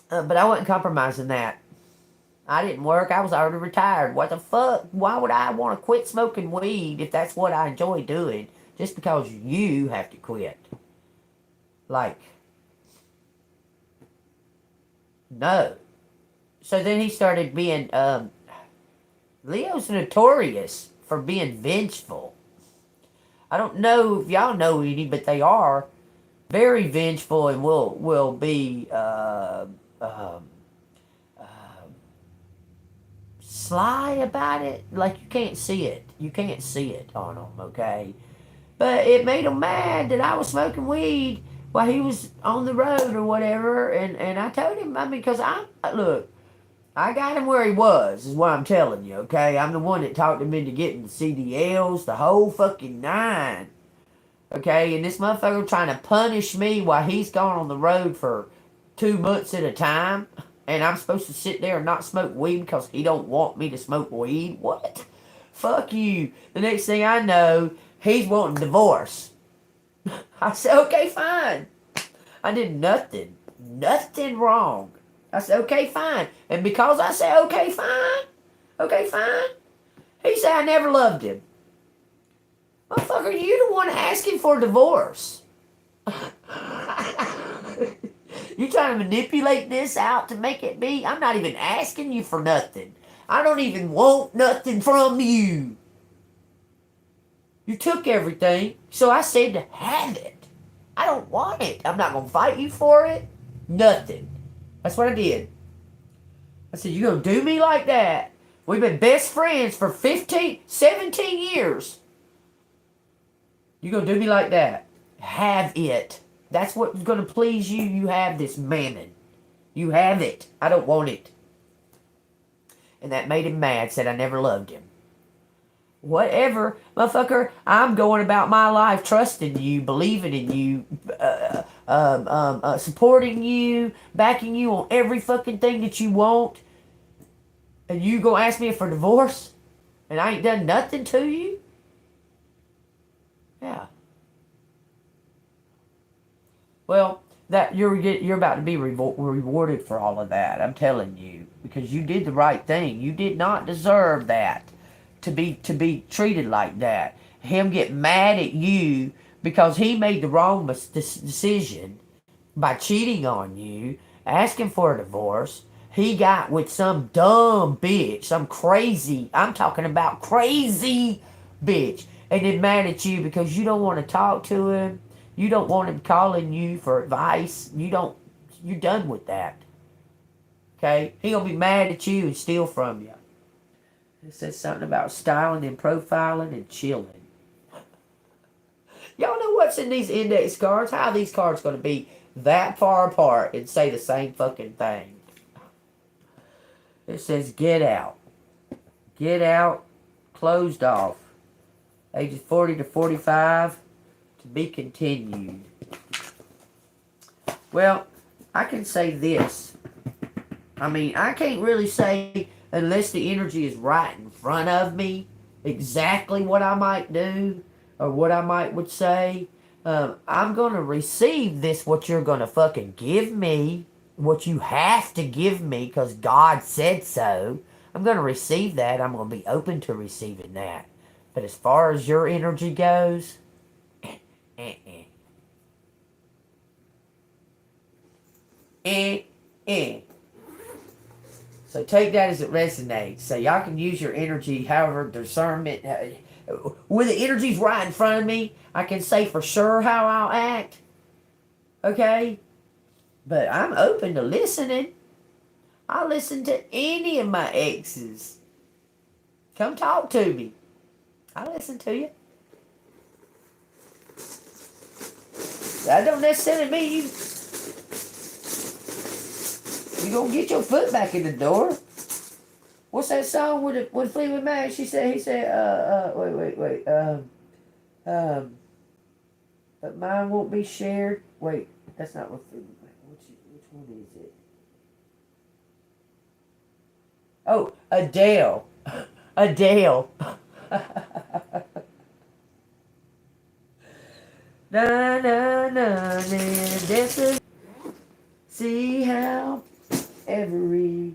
but I wasn't compromising that. I didn't work. I was already retired. What the fuck? Why would I want to quit smoking weed if that's what I enjoy doing? Just because you have to quit. Like, no. So then he started being, Leo's notorious for being vengeful. I don't know if y'all know any, but they are very vengeful and will be, sly about it. Like, you can't see it. You can't see it on them, okay? But it made him mad that I was smoking weed while he was on the road or whatever. And I told him, I mean, because look, I got him where he was, is what I'm telling you, okay? I'm the one that talked him into getting the CDLs, the whole fucking nine. Okay? And this motherfucker trying to punish me while he's gone on the road for 2 months at a time. And I'm supposed to sit there and not smoke weed because he don't want me to smoke weed? What? Fuck you. The next thing I know, he's wanting divorce. I said, okay, fine. I did nothing wrong. I said, okay, fine. And because I said, okay, fine, he said I never loved him. Motherfucker, you the one asking for divorce. You trying to manipulate this out to make it be? I'm not even asking you for nothing. I don't even want nothing from you. You took everything, so I said to have it. I don't want it. I'm not going to fight you for it. Nothing. That's what I did. I said, you going to do me like that? We've been best friends for 17 years. You going to do me like that? Have it. That's what's going to please you. You have this mammon. You have it. I don't want it. And that made him mad. Said I never loved him. Whatever, motherfucker. I'm going about my life trusting you, believing in you, supporting you, backing you on every fucking thing that you want. And you gonna ask me for divorce? And I ain't done nothing to you? Yeah. Well, that you're about to be rewarded for all of that. I'm telling you, because you did the right thing. You did not deserve that to be treated like that. Him get mad at you because he made the wrong decision by cheating on you, asking for a divorce. He got with some dumb bitch, some crazy. I'm talking about crazy bitch, and then mad at you because you don't want to talk to him. You don't want him calling you for advice. You're done with that. Okay? He gonna be mad at you and steal from you. It says something about styling and profiling and chilling. Y'all know what's in these index cards? How are these cards gonna be that far apart and say the same fucking thing? It says get out. Get out. Closed off. Ages 40 to 45. To be continued. Well, I can say this. I mean, I can't really say, unless the energy is right in front of me, exactly what I might do or what I would say. I'm going to receive this, what you're going to fucking give me, what you have to give me because God said so. I'm going to receive that. I'm going to be open to receiving that. But as far as your energy goes, So take that as it resonates. So y'all can use your energy, however, discernment. When the energy's right in front of me, I can say for sure how I'll act. Okay? But I'm open to listening. I'll listen to any of my exes. Come talk to me. I'll listen to you. That don't necessarily mean you gonna get your foot back in the door. What's that song with Fleetwood Mac? He said, wait. But mine won't be shared. Wait, that's not what Fleetwood Mac. Which one is it? Oh, Adele. Adele. Na na na na. See how every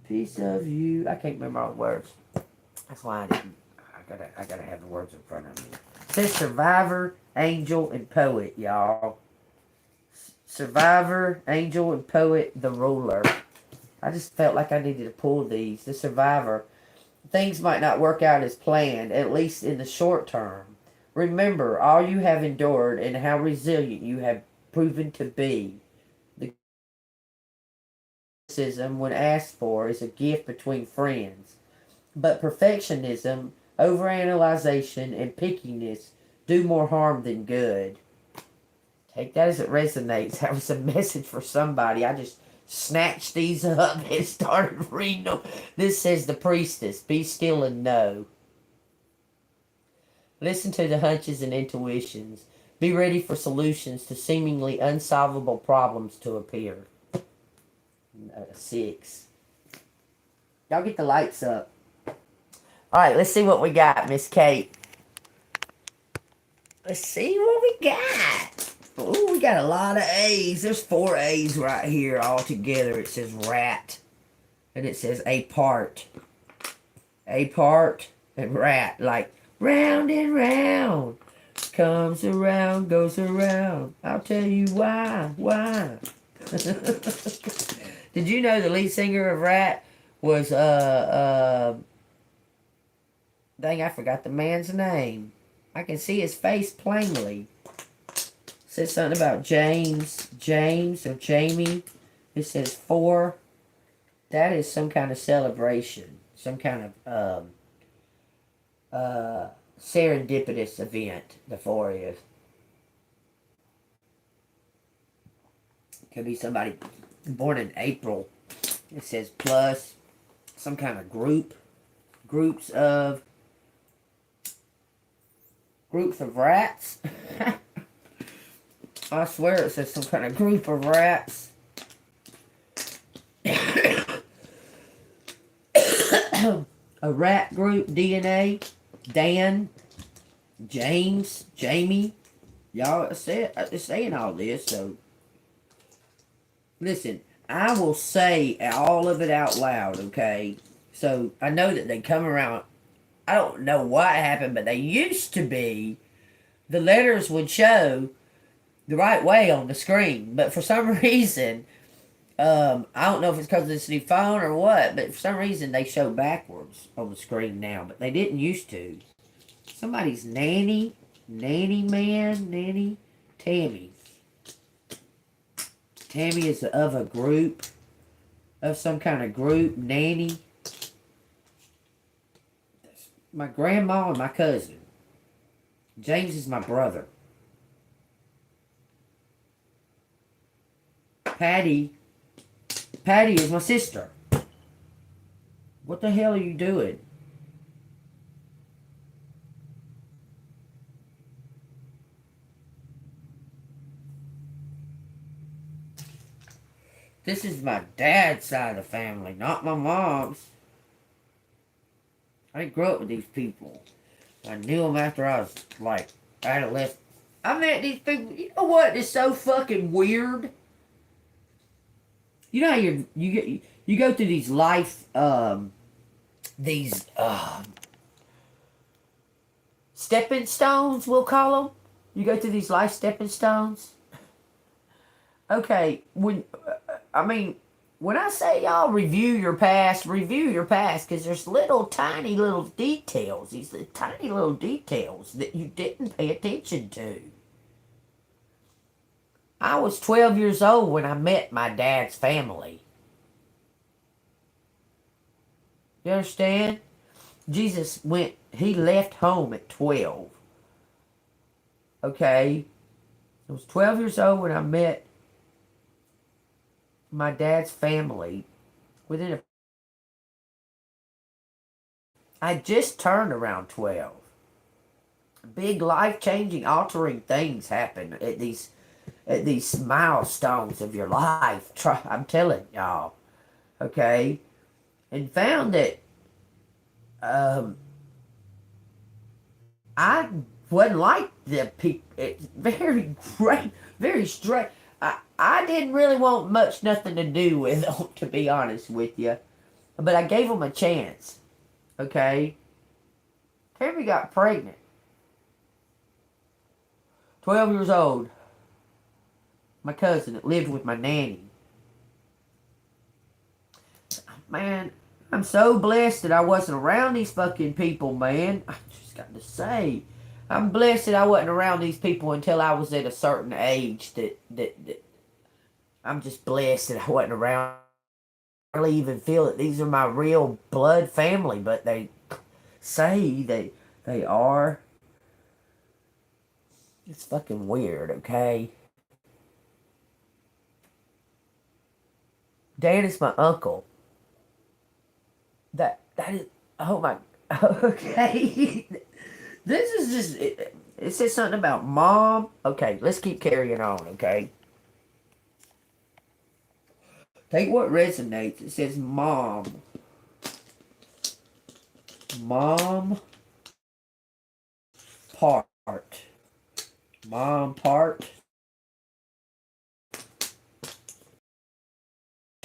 piece of you. I can't remember all the words. That's why I didn't. I gotta have the words in front of me. It says survivor, angel, and poet, y'all. Survivor, angel, and poet, the ruler. I just felt like I needed to pull these. The survivor. Things might not work out as planned, at least in the short term. Remember all you have endured and how resilient you have proven to be. The criticism, when asked for, is a gift between friends. But perfectionism, overanalyzation, and pickiness do more harm than good. Take that as it resonates. That was a message for somebody. I just snatched these up and started reading them. This says the priestess, be still and know. Listen to the hunches and intuitions. Be ready for solutions to seemingly unsolvable problems to appear. 6. Y'all get the lights up. Alright, let's see what we got, Miss Kate. Let's see what we got. Oh, we got a lot of A's. There's 4 A's right here all together. It says rat. And it says a part. A part and rat. Like round and round. Comes around, goes around. I'll tell you why. Why? Did you know the lead singer of Rat was, dang, I forgot the man's name. I can see his face plainly. Says something about James or Jamie. It says 4. That is some kind of celebration. Some kind of serendipitous event. The 4 is. Could be somebody born in April. It says plus some kind of group. Groups of rats. I swear it says some kind of group of rats. A rat group, DNA, Dan, James, Jamie. Y'all, it's saying all this, so. Listen, I will say all of it out loud, okay? So, I know that they come around. I don't know what happened, but they used to be. The letters would show the right way on the screen, but for some reason, I don't know if it's because of this new phone or what, but for some reason they show backwards on the screen now, but they didn't used to. Somebody's Nanny Tammy. Tammy is of a group, of some kind of group, Nanny. My grandma and my cousin. James is my brother. Patty is my sister. What the hell are you doing? This is my dad's side of the family, not my mom's. I didn't grow up with these people. I knew them after I was, like, adolescent. I met these people. You know what is so fucking weird? You know how you go through these life, stepping stones, we'll call them. You go through these life stepping stones. Okay, when I say y'all review your past, because there's tiny little details, these tiny little details that you didn't pay attention to. I was 12 years old when I met my dad's family. You understand? He left home at 12. Okay? I was 12 years old when I met my dad's family. I just turned around 12. Big life-changing, altering things happen at these milestones of your life. I'm telling y'all. Okay? And found that I wasn't like the people. Very great, very straight. I didn't really want nothing to do with them, to be honest with you. But I gave them a chance. Okay? Tammy got pregnant. 12 years old. My cousin that lived with my nanny. Man, I'm so blessed that I wasn't around these fucking people, man. I just got to say. I'm blessed that I wasn't around these people until I was at a certain age. That I'm just blessed that I wasn't around. I really even feel that these are my real blood family, but they say they are. It's fucking weird, okay? Dan is my uncle. That is, oh my, okay. This is just, it says something about mom. Okay, let's keep carrying on, okay? Take what resonates. It says mom. Mom part. Mom part.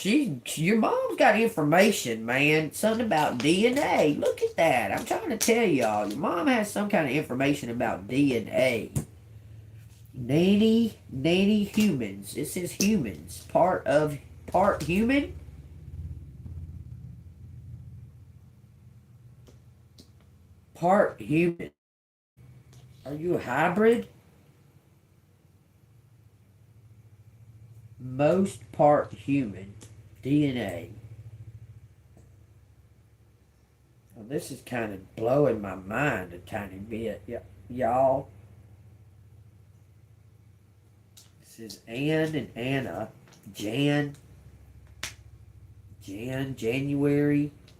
Your mom's got information, man. Something about DNA. Look at that. I'm trying to tell y'all. Your mom has some kind of information about DNA. Nanny humans. It says humans. Part human. Part human. Are you a hybrid? Most part human. DNA. Well, this is kind of blowing my mind a tiny bit, y'all. This is Ann and Anna. January.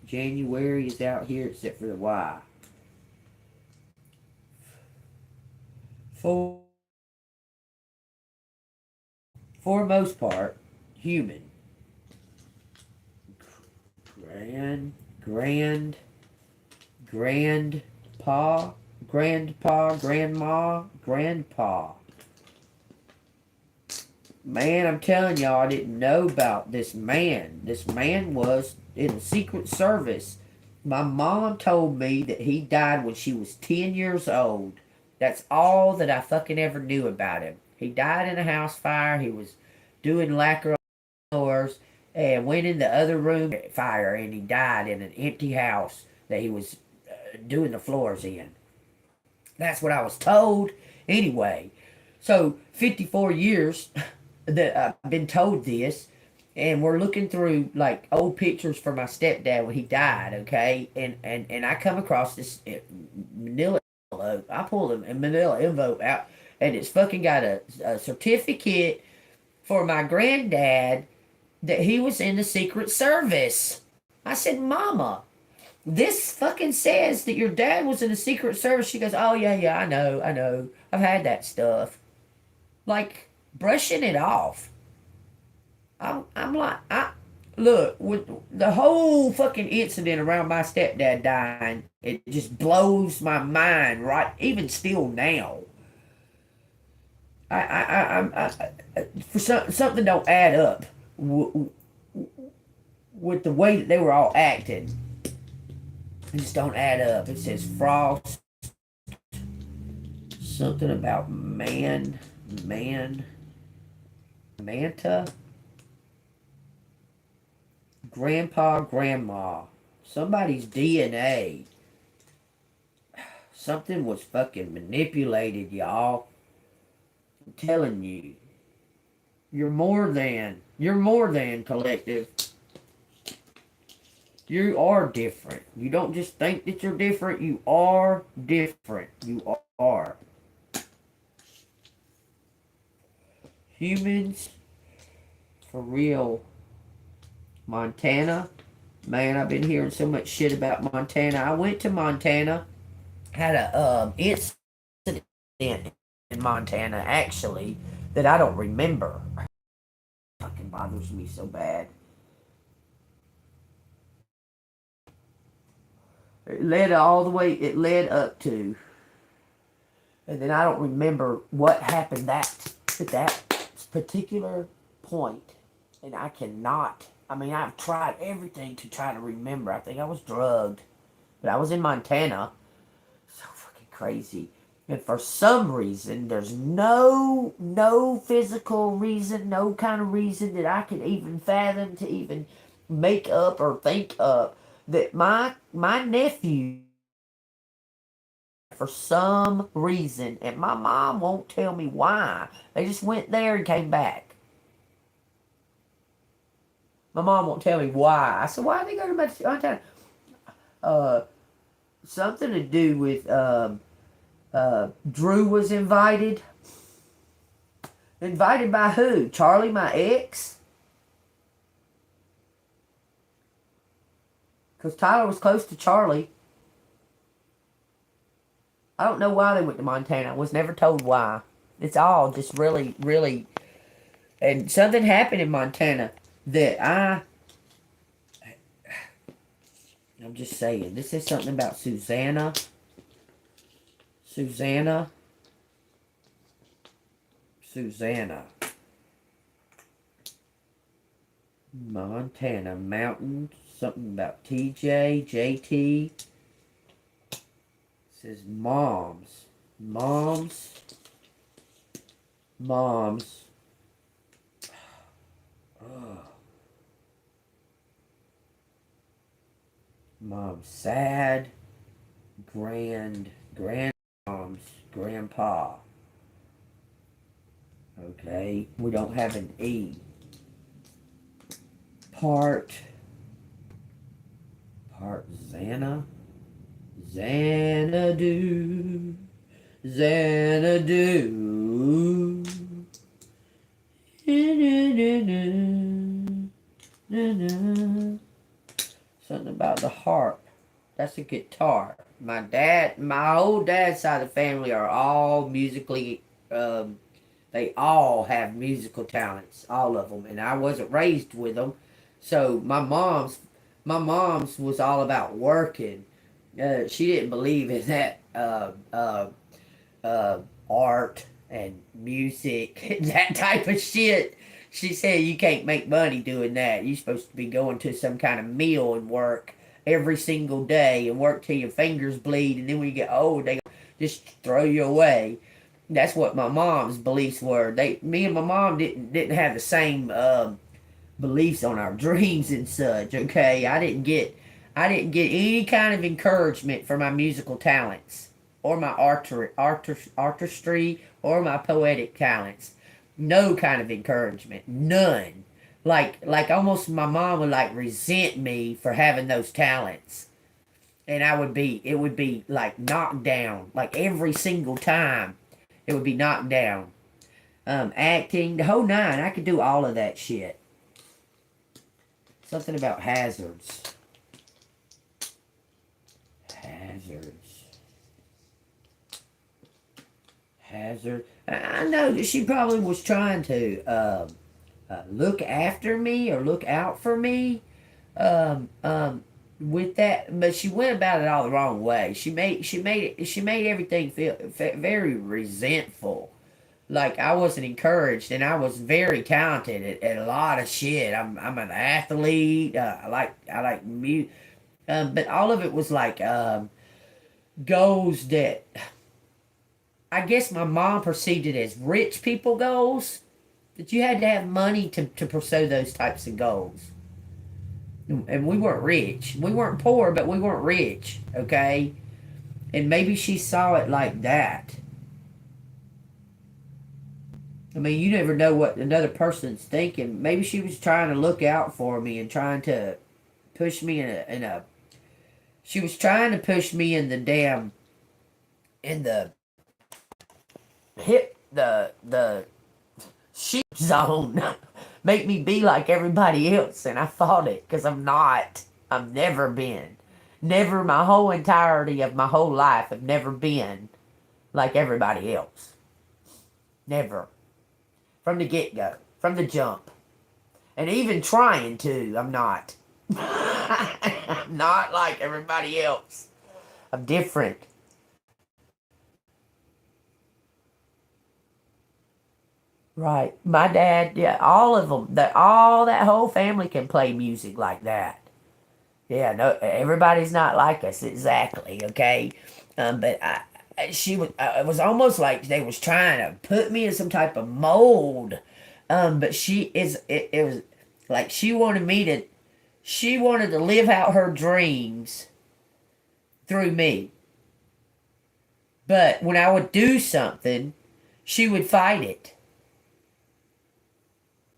January is out here except for the Y. For most part, human. Grandpa, grandpa. Man, I'm telling y'all, I didn't know about this man. This man was in the Secret Service. My mom told me that he died when she was 10 years old. That's all that I fucking ever knew about him. He died in a house fire. He was doing lacquer on floors and went in the other room fire, and he died in an empty house that he was doing the floors in. That's what I was told. Anyway, so 54 years that I've been told this, and we're looking through like old pictures for my stepdad when he died, okay? And I come across this manila envelope. I pulled a manila envelope out, and it's fucking got a certificate for my granddad that he was in the Secret Service. I said, Mama, this fucking says that your dad was in the Secret Service. She goes, oh, yeah, I know. I've had that stuff. Like, brushing it off. I'm like, look, with the whole fucking incident around my stepdad dying, it just blows my mind, right? Even still now. For something don't add up with the way that they were all acting. It just don't add up. It says Frost. Something about Manta. Grandpa, grandma. Somebody's DNA. Something was fucking manipulated, y'all. I'm telling you. You're more than collective. You are different. You don't just think that you're different. You are different. You are. Humans, for real. Montana. Man, I've been hearing so much shit about Montana. I went to Montana. Had a incident in Montana, actually, that I don't remember. It fucking bothers me so bad. It led up to And then I don't remember what happened at that particular point. And I cannot. I mean, I've tried everything to try to remember. I think I was drugged. But I was in Montana. So fucking crazy. And for some reason, there's no physical reason, no kind of reason that I could even fathom to even make up or think up that my nephew, for some reason, and my mom won't tell me why, they just went there and came back. My mom won't tell me why. I said, why did they go to Montana? Something to do with Drew was invited. Invited by who? Charlie, my ex? Because Tyler was close to Charlie. I don't know why they went to Montana. I was never told why. It's all just really, really... And something happened in Montana that I'm just saying. This is something about Susanna. Susanna. Montana Mountain. Something about TJ, JT. It says moms. Oh. Mom's sad. Grandmoms. Grandpa. Okay. We don't have an E. Part Xanadu. Something about the harp. That's a guitar. My old dad's side of the family are all musically, they all have musical talents, all of them. And I wasn't raised with them. So my mom's was all about working. She didn't believe in that art and music, that type of shit. She said you can't make money doing that. You're supposed to be going to some kind of mill and work every single day and work till your fingers bleed, and then when you get old, they just throw you away. That's what my mom's beliefs were. Me and my mom didn't have the same beliefs on our dreams and such. Okay, I didn't get any kind of encouragement for my musical talents or my artistry or my poetic talents. No kind of encouragement. None. Like almost my mom would like resent me for having those talents. And it would be like knocked down. Like every single time it would be knocked down. Acting, the whole nine. I could do all of that shit. Something about hazards. Hazard. I know that she probably was trying to look after me or look out for me with that, but she went about it all the wrong way. She made everything feel very resentful. Like I wasn't encouraged, and I was very talented at a lot of shit. I'm an athlete. I like music, but all of it was like goals that I guess my mom perceived it as rich people goals. That you had to have money to pursue those types of goals. And we weren't rich. We weren't poor, but we weren't rich, okay? And maybe she saw it like that. I mean, you never know what another person's thinking. Maybe she was trying to look out for me and trying to push me she was trying to push me in the sheep zone. Make me be like everybody else, and I fought it because I'm not. I've never been. Never my whole entirety of my whole life have never been like everybody else. Never. From the get-go. From the jump. And even trying to, I'm not. I'm not like everybody else. I'm different. Right. My dad, yeah, all of them, all that whole family can play music like that. Yeah, no, everybody's not like us exactly, okay? But it was almost like they was trying to put me in some type of mold. But it was like she wanted to live out her dreams through me. But when I would do something, she would fight it.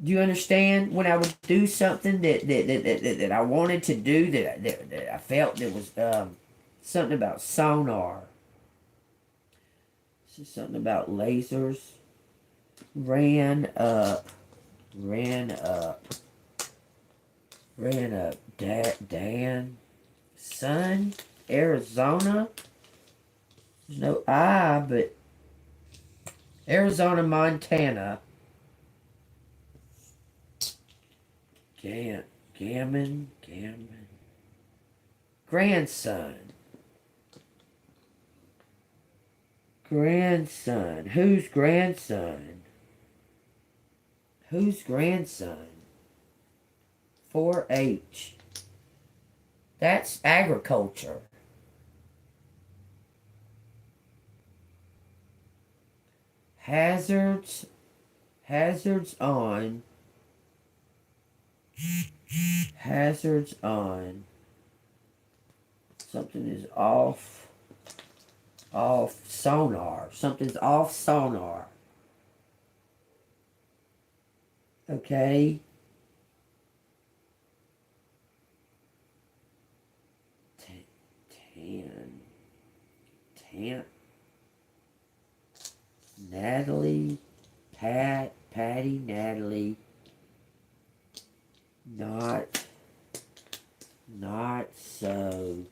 Do you understand? When I would do something that I wanted to do, that I felt there was something about sonar. This is something about lasers. Ran up, ran up, ran up. Dan, son, Arizona. There's no I, but Arizona, Montana. Gammon. Grandson. Whose grandson? Whose grandson? 4-H. That's agriculture. Hazards on. Hazards on. Something is off sonar. Something's off sonar. Okay. Natalie, Patty, Natalie. Not so.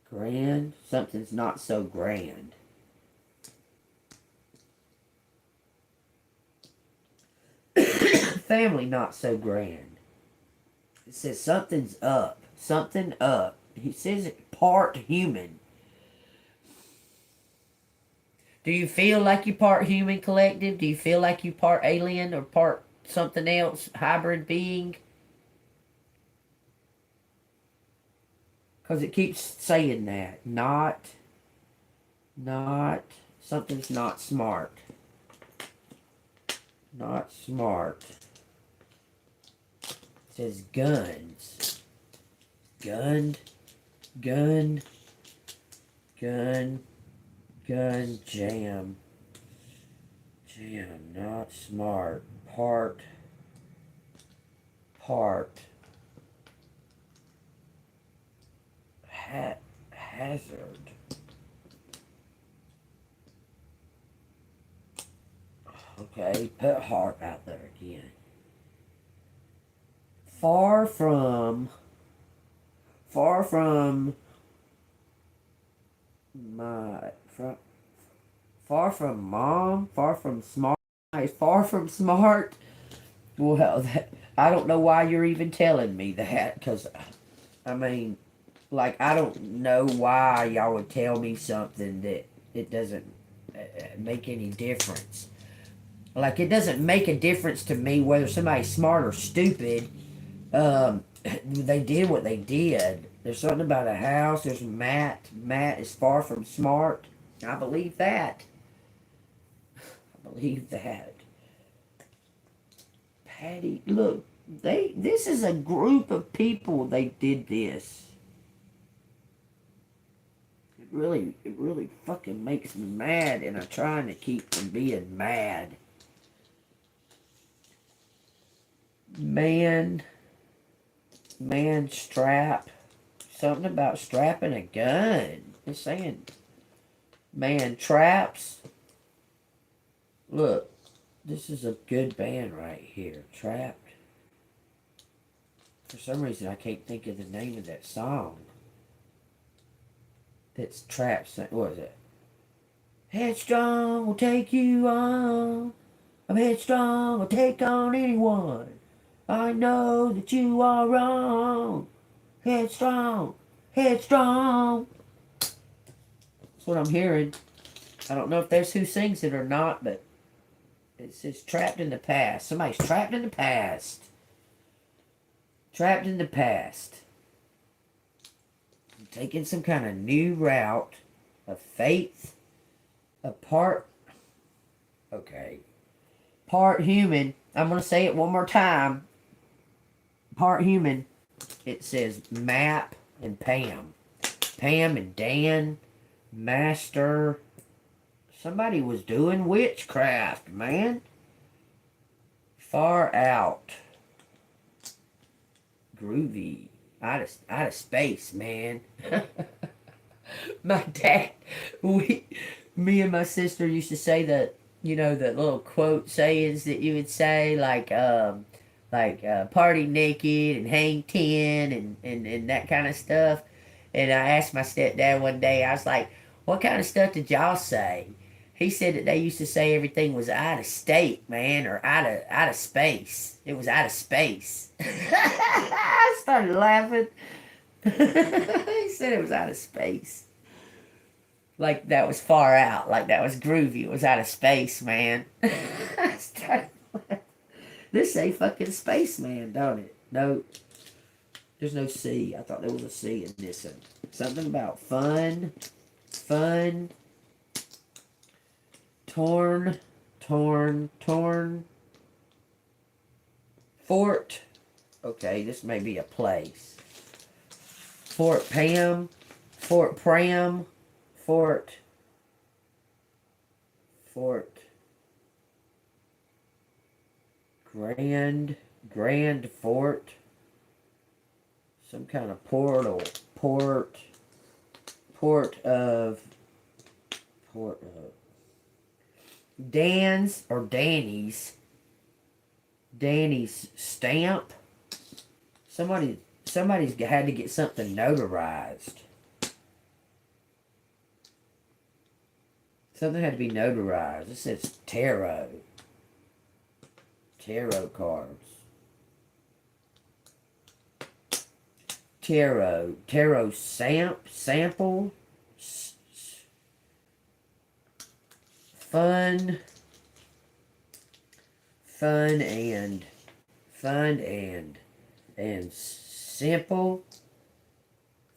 Grand. Something's not so grand. Family not so grand. It says something's up. Something up. He says it part human. Do you feel like you part human collective? Do you feel like you part alien or part something else, hybrid being? Because it keeps saying that. Not, something's not smart. Not smart. It says guns. Gun, jam. Jam, not smart. Part. Hazard. Okay, put heart out there again. Far from mom, far from smart, far from smart. Well, I don't know why you're even telling me that, because, I mean, like, I don't know why y'all would tell me something that it doesn't make any difference. Like, it doesn't make a difference to me whether somebody's smart or stupid. They did what they did. There's something about a house. There's Matt. Matt is far from smart. I believe that. Patty, look, this is a group of people. They did this. It really fucking makes me mad, and I'm trying to keep from being mad. Man strap. Something about strapping a gun. It's saying man traps. Look, this is a good band right here. Trapped. For some reason, I can't think of the name of that song. That's Trapped. What is it? Headstrong will take you on. I'm headstrong, will take on anyone. I know that you are wrong. Headstrong. That's what I'm hearing. I don't know if that's who sings it or not, but it says trapped in the past. Somebody's trapped in the past. Trapped in the past. Taking some kind of new route of faith. Part human. I'm going to say it one more time. Part human. It says Map and Pam. Pam and Dan. Master. Somebody was doing witchcraft, man. Far out. Groovy. Out of space, man. My dad, me and my sister used to say that, you know, the little quote sayings that you would say, like party naked and hang 10 and that kind of stuff. And I asked my stepdad one day, I was like, what kind of stuff did y'all say? He said that they used to say everything was out of state, man, or out of space. It was out of space. I started laughing. He said it was out of space. Like that was far out. Like that was groovy. It was out of space, man. I started laughing. This say fucking spaceman, don't it? No. There's no C. I thought there was a C in this one. Something about fun. Torn. Fort. Okay, this may be a place. Fort Pam. Fort Pram. Fort. Grand Fort. Some kind of portal. Port of Dan's or Danny's stamp. Somebody's had to get something notarized. Something had to be notarized. It says tarot cards. Tarot sample. Fun and simple.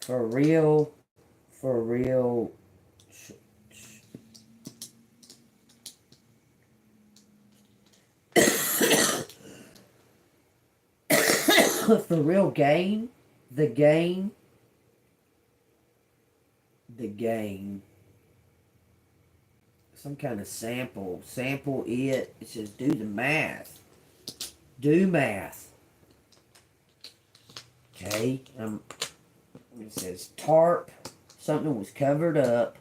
For real. For real gain. The gain. Some kind of sample. Sample it. It says do the math. Do math. Okay. It says tarp. Something was covered up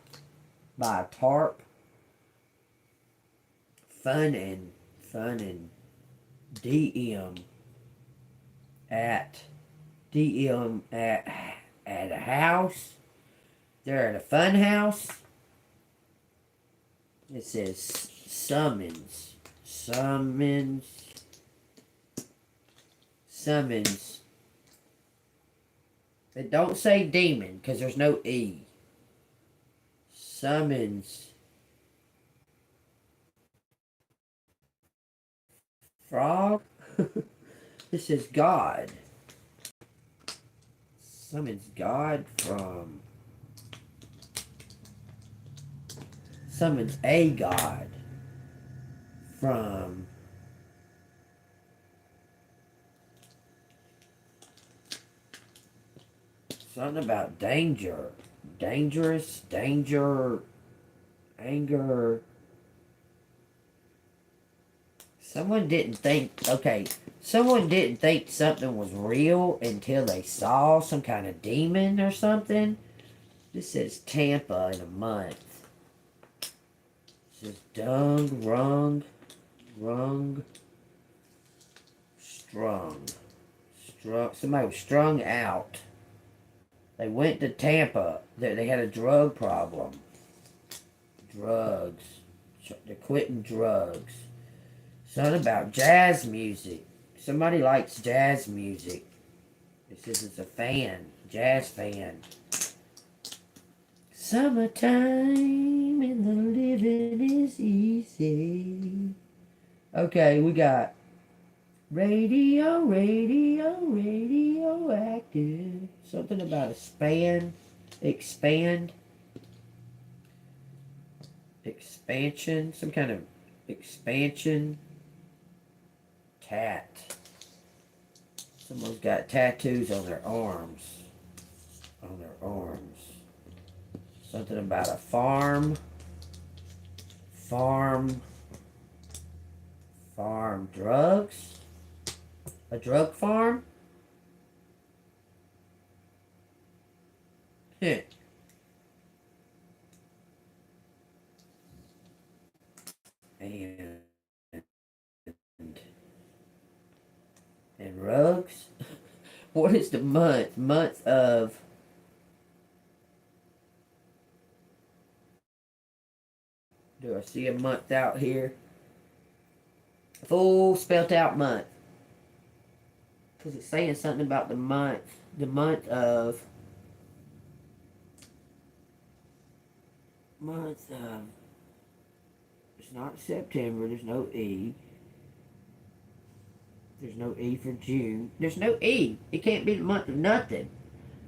by a tarp. Fun and DM at a house. They're at a fun house. It says summons. It don't say demon because there's no E. Summons. Frog. This is God. Summons God from. Summons a God from. Something about danger. Dangerous. Danger. Anger. Someone didn't think something was real until they saw some kind of demon or something. This says Tampa in a month. It says dung, rung, strung. Somebody was strung out. They went to Tampa. They had a drug problem. Drugs. They're quitting drugs. Something about jazz music. Somebody likes jazz music. It says it's a fan. Jazz fan. Summertime and the living is easy. Okay, we got radio, radio, radioactive. Something about a expand, expansion, some kind of expansion, tat. Someone's got tattoos on their arms. Something about a farm. Farm drugs. A drug farm? Heh. And rugs? What is the month? Month of... Do I see a month out here? A full spelt out month. Because it's saying something about the month. The month of... It's not September. There's no E. There's no E for June. There's no E. It can't be the month of nothing.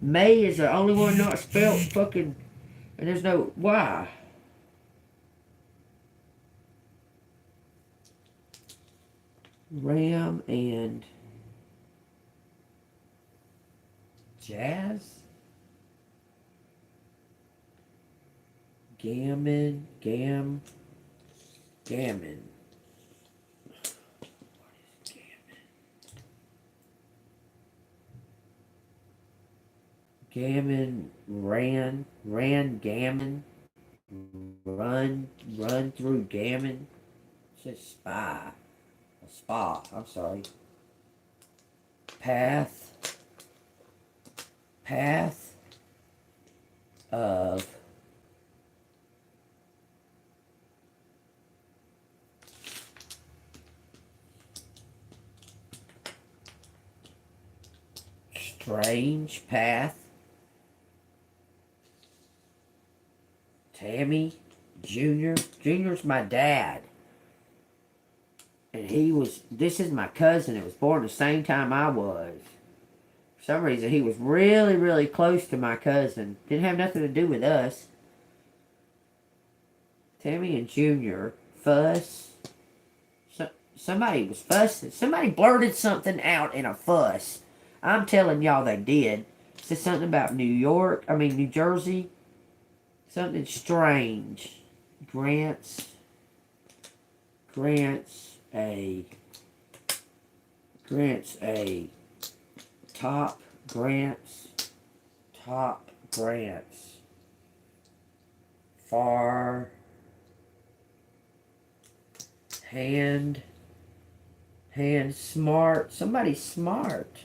May is the only one not spelled fucking... And there's no Y. Ram and... Jazz? Gammon. Gammon. Gammon, ran gammon, run through gammon. It says spa, I'm sorry. Path of strange path. Tammy Jr. Jr.'s my dad. And this is my cousin that was born the same time I was. For some reason, he was really, really close to my cousin. Didn't have nothing to do with us. Tammy and Jr. Fuss. Somebody was fussing. Somebody blurted something out in a fuss. I'm telling y'all they did. It said something about New Jersey. Something strange. Grants a top grants far hand smart. Somebody's smart.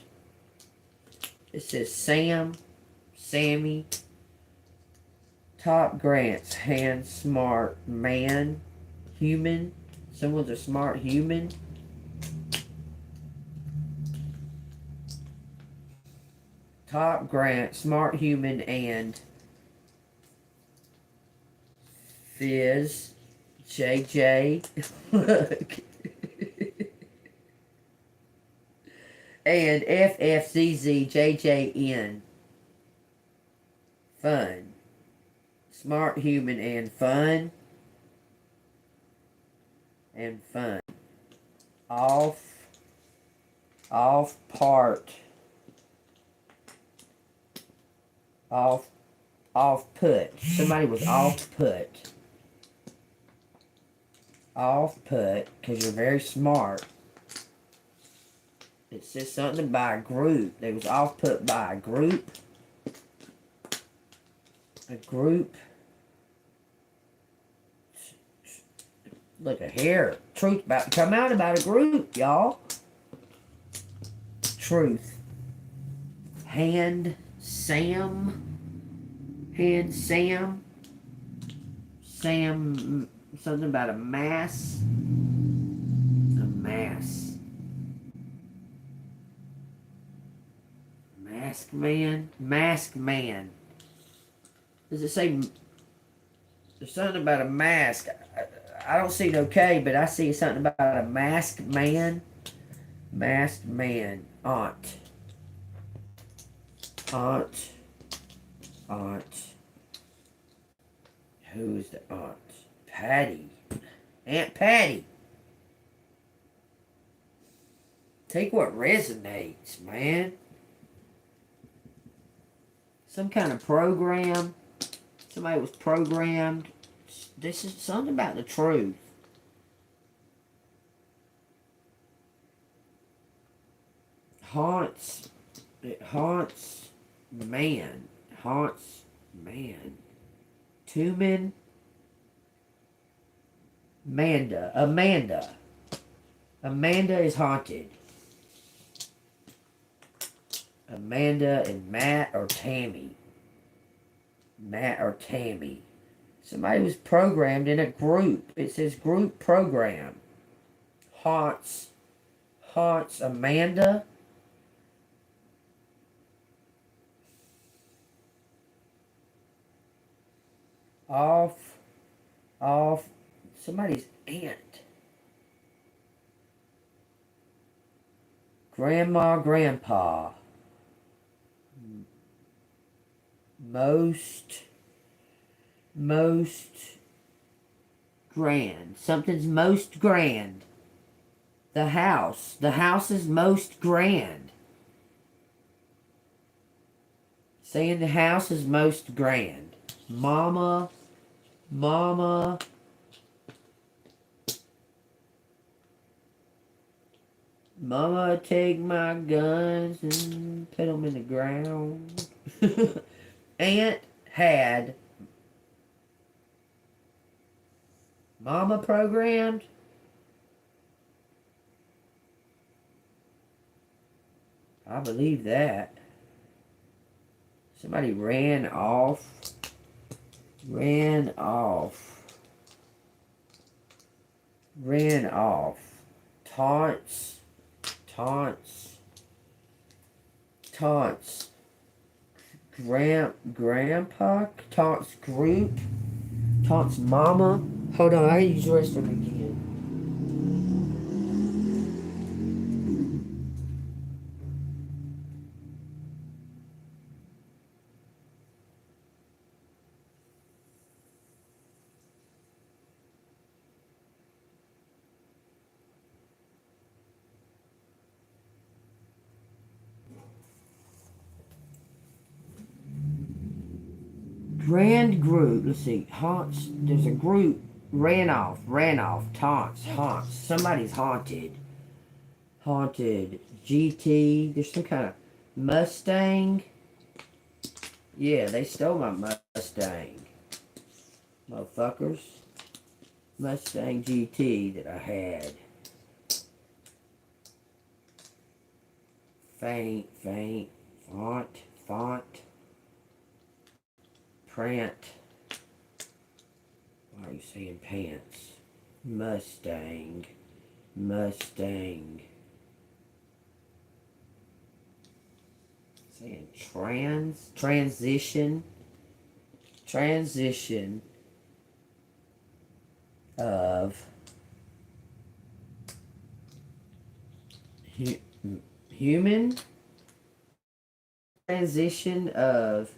It says Sammy. Top grants, hand smart, man, human. Someone's a smart human. Top grant, smart human, and Fizz, JJ. And FFZZJJN. Fun. Smart human and fun. Off put. Somebody was off put because you're very smart. It says something by a group. They was off put by a group. Look at here. Truth about to come out about a group, y'all. Truth. Hand Sam. Sam, something about a mass. Masked man. Does it say... There's something about a mask. I don't see no K, but I see something about a masked man. Masked man. Aunt. Aunt. Aunt. Who's the aunt? Patty. Aunt Patty. Take what resonates, man. Some kind of program. Somebody was programmed. This is something about the truth. Haunts. It haunts man. Haunts man. Tumen. Amanda. Amanda is haunted. Amanda and Matt or Tammy. Matt or Tammy. Somebody was programmed in a group. It says group program. Haunts Amanda. Off somebody's aunt. Grandma, grandpa. Most grand. Something's most grand. The house is most grand. Saying the house is most grand. Mama, take my guns and put them in the ground. Aunt had Mama programmed. I believe that. Somebody ran off. Taunts. Grandpa. Taunts group. Taunts mama. Hold on, I use the restroom again. Grand group. Let's see. Haunts. There's a group. Ran off. Taunts. Somebody's haunted. GT. There's some kind of Mustang. Yeah, they stole my Mustang. Motherfuckers. Mustang GT that I had. Faint. Font. Prant. Why are you saying pants? Mustang. Saying transition of human transition of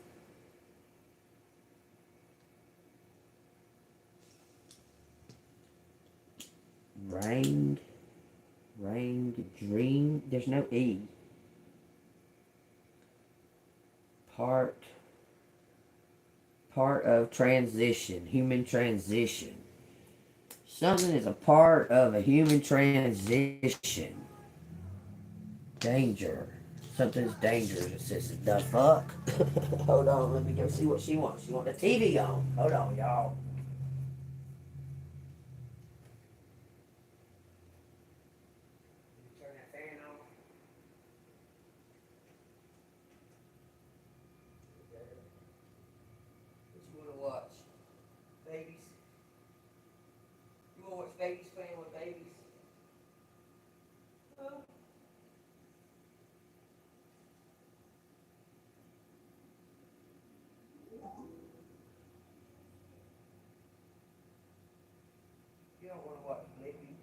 rain dream. There's no E. Part of transition, human transition. Something is a part of a human transition. Danger. Something's dangerous. It says, the fuck? Hold on, let me go see what she wants. She wants the TV on. Hold on, y'all. Turn that fan on. What you want to watch? Babies? You want to watch babies playing with babies? Huh? You don't want to watch Blippi.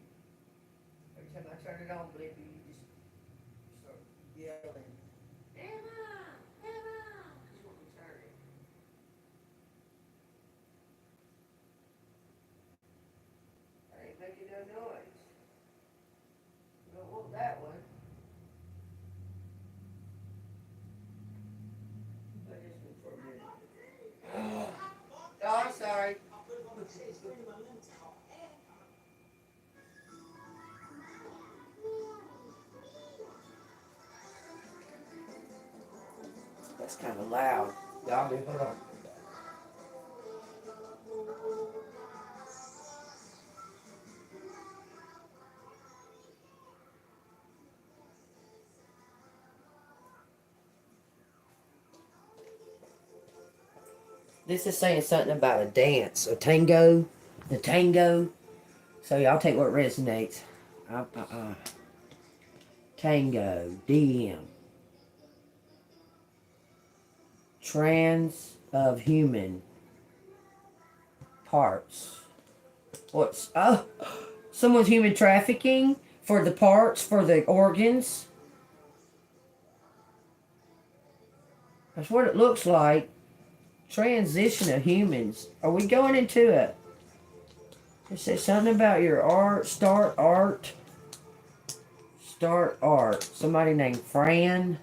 Every time I turn it on, Blippi, you just start yelling. Emma! Emma! Just want to turn it. I ain't making no noise. You don't want that one. Play this one for a minute. Oh, I'm sorry. That's kind of loud. Y'all do, hold on. This is saying something about a dance, a tango, the tango. So y'all take what resonates. Tango, DM. Trans of human parts. What's, oh, someone's human trafficking for the parts, for the organs. That's what it looks like. Transition of humans. Are we going into it? It says something about your art, start art. Start art. Somebody named Fran.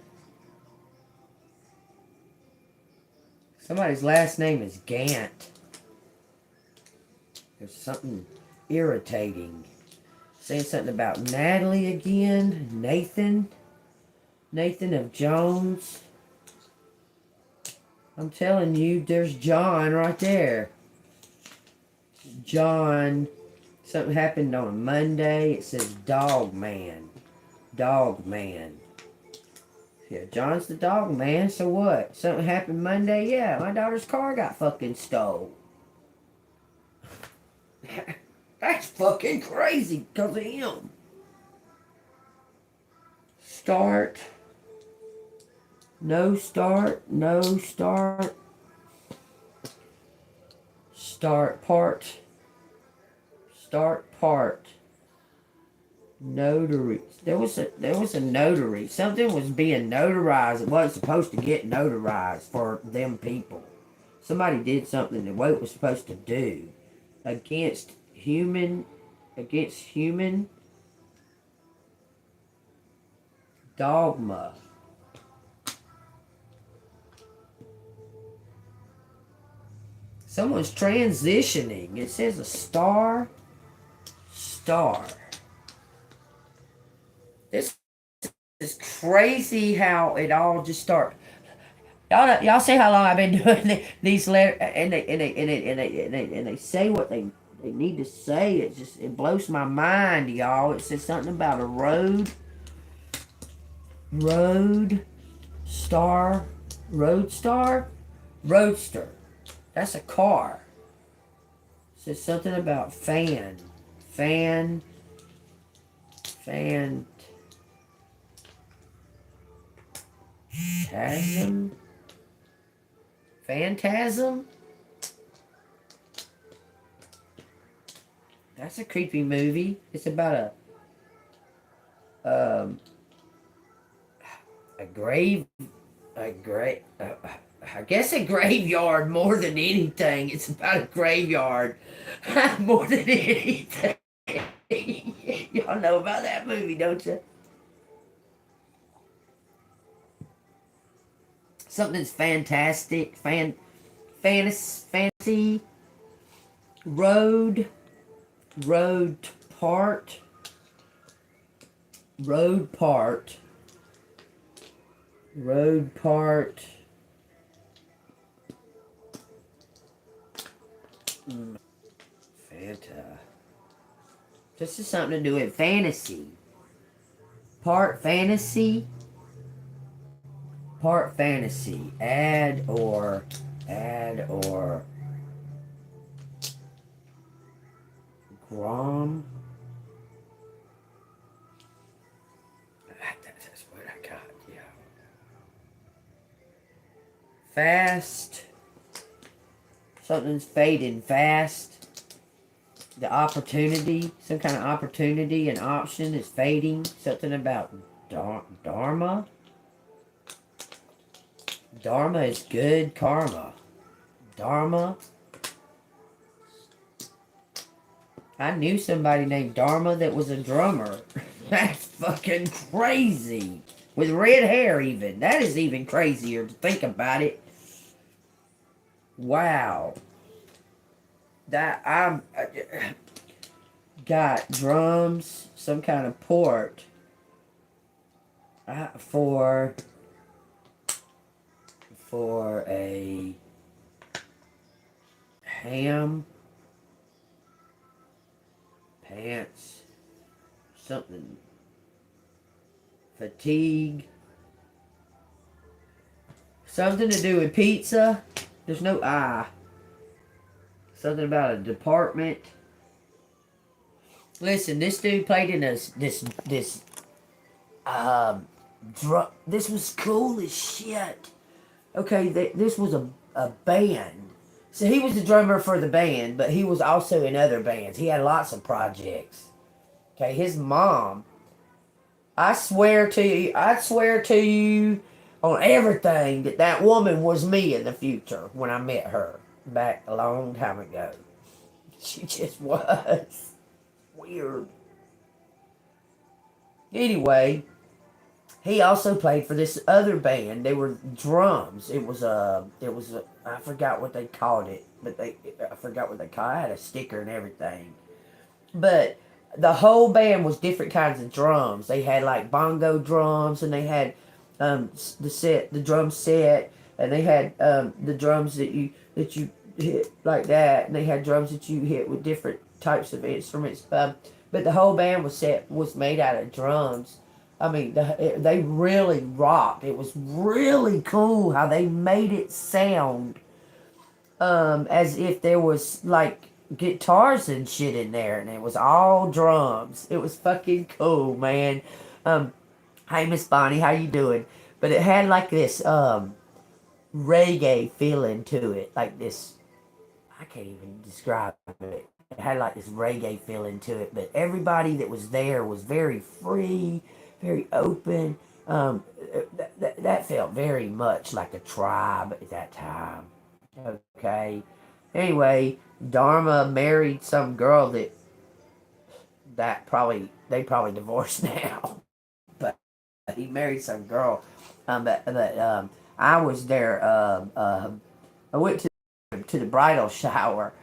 Somebody's last name is Gant. There's something irritating. Saying something about Natalie again. Nathan. Nathan of Jones. I'm telling you, there's John right there. John. Something happened on Monday. It says Dog Man. Dog Man. Yeah, John's the dog man, so what? Something happened Monday? Yeah, my daughter's car got fucking stole. That's fucking crazy because of him. Start. No start. No start. Start part. Start part. Notary. There was a notary. Something was being notarized. It wasn't supposed to get notarized for them people. Somebody did something that what it was supposed to do against human dogma. Someone's transitioning. It says a star. Star. This is crazy how it all just started. Y'all see how long I've been doing these letters, and they say what they need to say. It blows my mind, y'all. It says something about a road star, roadster. That's a car. It says something about phantasm. That's a creepy movie. It's about a I guess a graveyard more than anything. It's about a graveyard more than anything. Y'all know about that movie, don't you? Something's fantastic, fantasy, road part, Fanta. This is something to do with fantasy. Part fantasy. Add or Grom. That's what I got, yeah. Fast. Something's fading fast. The opportunity, some kind of opportunity, an option is fading. Something about Dharma. Dharma is good karma. Dharma. I knew somebody named Dharma that was a drummer. That's fucking crazy. With red hair even. That is even crazier to think about it. Wow. That I'm got drums, some kind of port for a ham pants something fatigue something to do with pizza. There's no I. Something about a department. Listen, this dude played in this this was cool as shit. Okay, this was a band. So he was the drummer for the band, but he was also in other bands. He had lots of projects. Okay, his mom, I swear to you on everything that woman was me in the future when I met her back a long time ago. She just was weird. Anyway, he also played for this other band. They were drums. It was I forgot what they called it, but I forgot what they called it. I had a sticker and everything. But the whole band was different kinds of drums. They had like bongo drums, and they had the drum set, and they had the drums that you hit like that, and they had drums that you hit with different types of instruments. But the whole band was made out of drums. I mean, they really rocked. It was really cool how they made it sound as if there was like guitars and shit in there, and it was all drums. It was fucking cool, man. Hey, Miss Bonnie, how you doing? But it had like this reggae feeling to it, like this. I can't even describe it. It had like this reggae feeling to it, but everybody that was there was very free, very open. That felt very much like a tribe at that time. Okay. Anyway, Dharma married some girl they probably divorced now, but he married some girl. But I was there. I went to the bridal shower,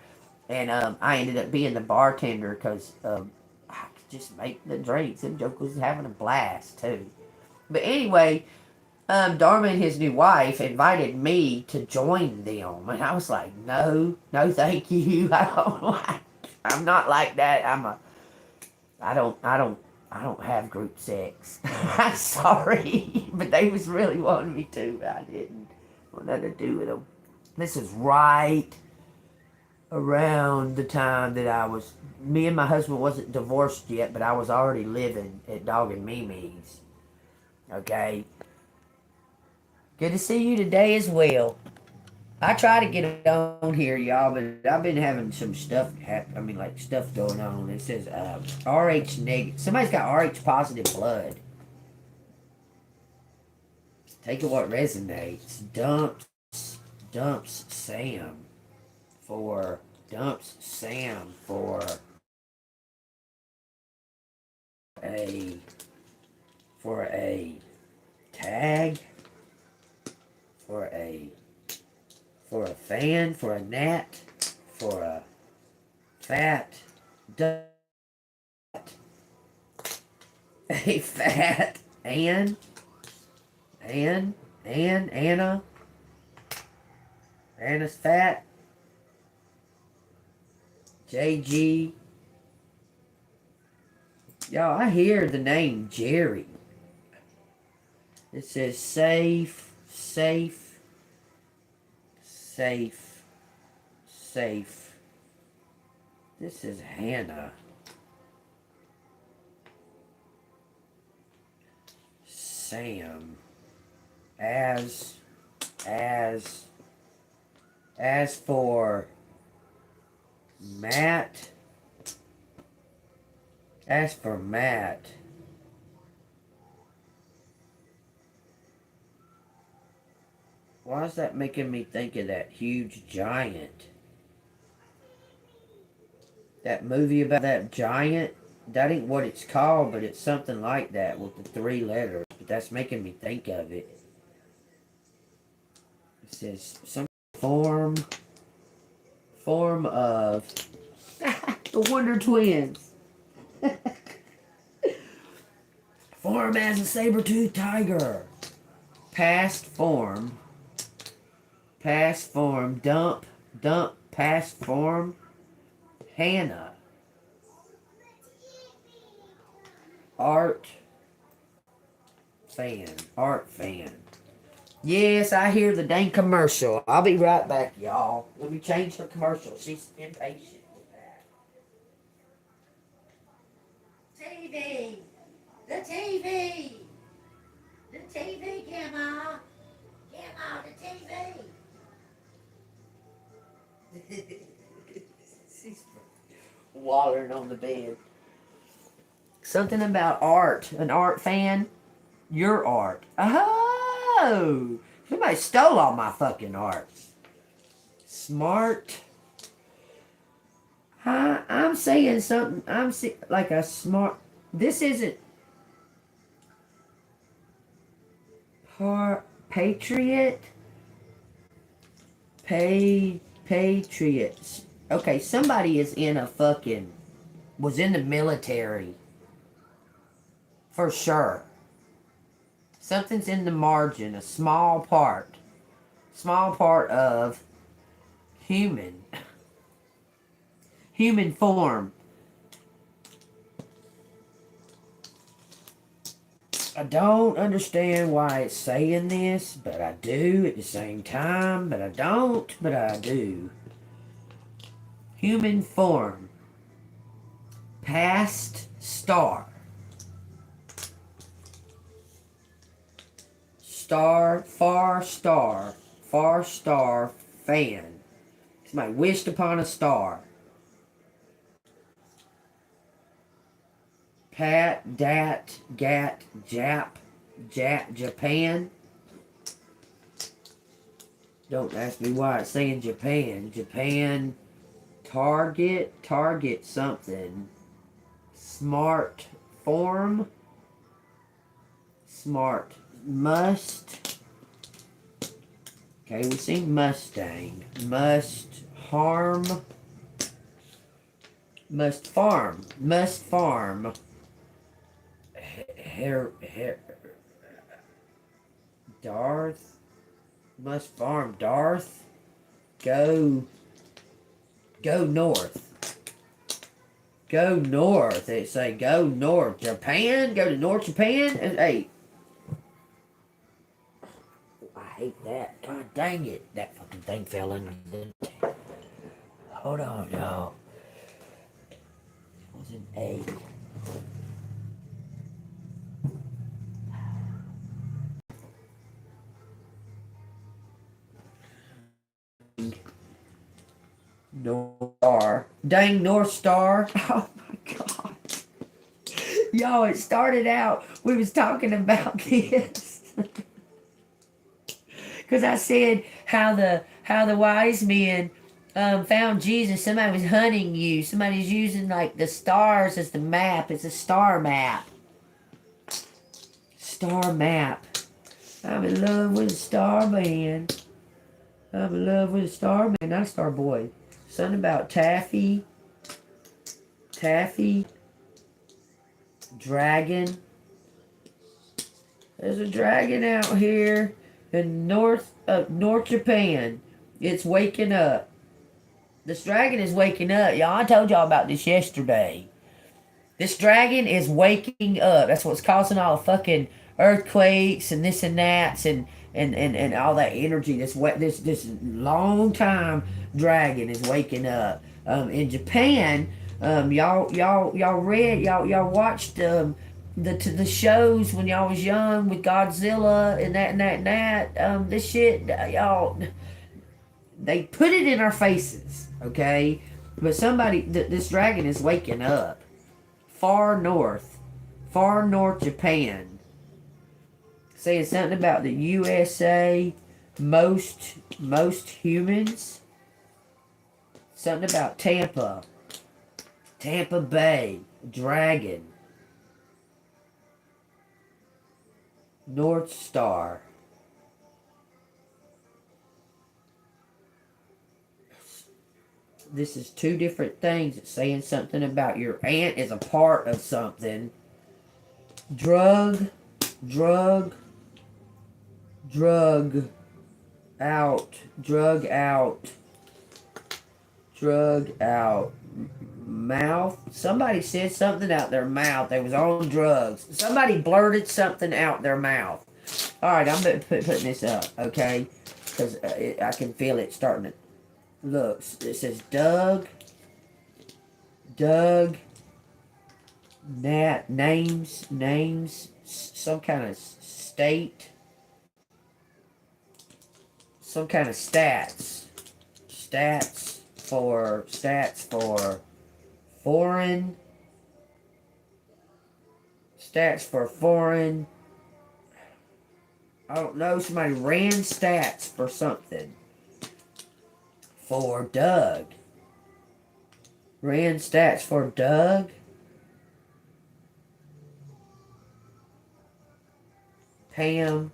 and I ended up being the bartender because I could just make the drinks, and Joke was having a blast too. But anyway, Dharma and his new wife invited me to join them, and I was like, no, thank you. I'm not like that. I don't have group sex. I'm sorry, but they was really wanting me to, but I didn't want nothing to do with them. This is right around the time that me and my husband wasn't divorced yet, but I was already living at Dog and Mimi's. Okay? Good to see you today as well. I try to get on here, y'all, but I've been having some stuff stuff going on. It says RH negative. Somebody's got RH positive blood. Take it what resonates. Dumps Sam for a tag, for a fan, for a gnat, for a fat duck, a fat Anna's fat, JG. Y'all, I hear the name Jerry. It says safe. This is Hannah. Sam. As for Matt, As for Matt, why is that making me think of that huge giant? That movie about that giant? That ain't what it's called, but it's something like that with the 3 letters. But that's making me think of it. It says some form of the Wonder Twins. Form as a saber-toothed tiger. Past form, dump, past form, Hannah. Art fan. Yes, I hear the dang commercial. I'll be right back, y'all. Let me change the commercial. She's impatient with that. TV! The TV! The TV, Grandma! Grandma, the TV! She's wallering on the bed. Something about art. An art fan? Your art. Oh! Somebody stole all my fucking art. Smart. I'm saying something. Like a smart. This isn't. Patriot. Patriots. Okay, somebody is in a fucking. Was in the military. For sure. Something's in the margin, a small part of human form. I don't understand why it's saying this, but I do at the same time, but I don't, but I do. Human form. Past star. Far star fan. Somebody wished upon a star. Pat, dat, gat, Japan. Don't ask me why it's saying Japan. Japan, target something. Smart form. Smart. Must. Okay, we see Mustang. Must harm. Must farm. Must farm. Darth. Must farm. Darth. Go north. Go north. They say go north. Japan? Go to North Japan? Hey. I hate that. God dang it. That fucking thing fell in the... Hold on, y'all. It was an A. North Star. Dang North Star. Oh my God. Y'all, it started out, we was talking about this. Because I said how the wise men found Jesus. Somebody was hunting you. Somebody's using like the stars as the map. It's a star map. Star map. I'm in love with a star man. I'm in love with a star man, not a star boy. Something about taffy. Dragon. There's a dragon out here in North Japan. It's waking up. This dragon is waking up. Y'all, I told y'all about this yesterday. This dragon is waking up. That's what's causing all the fucking earthquakes and this and that and all that energy. This long time dragon is waking up. In Japan, y'all watched the shows when y'all was young with Godzilla and that. This shit, y'all, they put it in our faces, okay? But this dragon is waking up. far north. Far north Japan. Saying something about the USA. Most humans. Something about Tampa. Tampa Bay. Dragon. North Star. This is two different things. It's saying something about your aunt is a part of something. Drug out, mouth. Somebody said something out their mouth. They was on drugs. Somebody blurted something out their mouth. All right, I'm putting this up, okay? Because I can feel it starting to look. It says Doug, names, some kind of state, some kind of stats for foreign, I don't know, somebody ran stats for something. For Doug. Ran stats for Doug. Pam.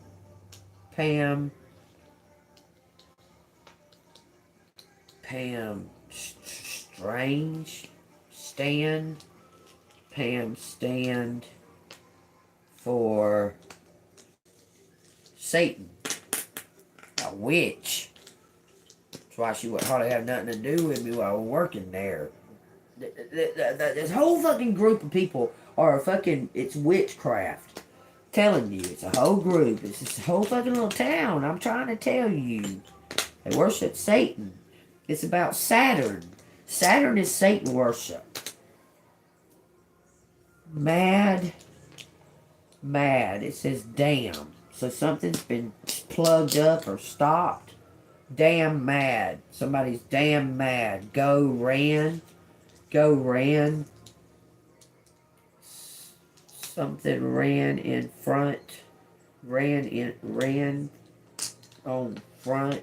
Strange. Pam stand for Satan. A witch. That's why she would hardly have nothing to do with me while I was working there. This whole fucking group of people are it's witchcraft. Telling you, it's a whole group. It's this whole fucking little town. I'm trying to tell you. They worship Satan. It's about Saturn. Saturn is Satan worship. Mad. It says damn. So something's been plugged up or stopped. Damn mad. Somebody's damn mad. Go ran. Something ran in front. Ran on front.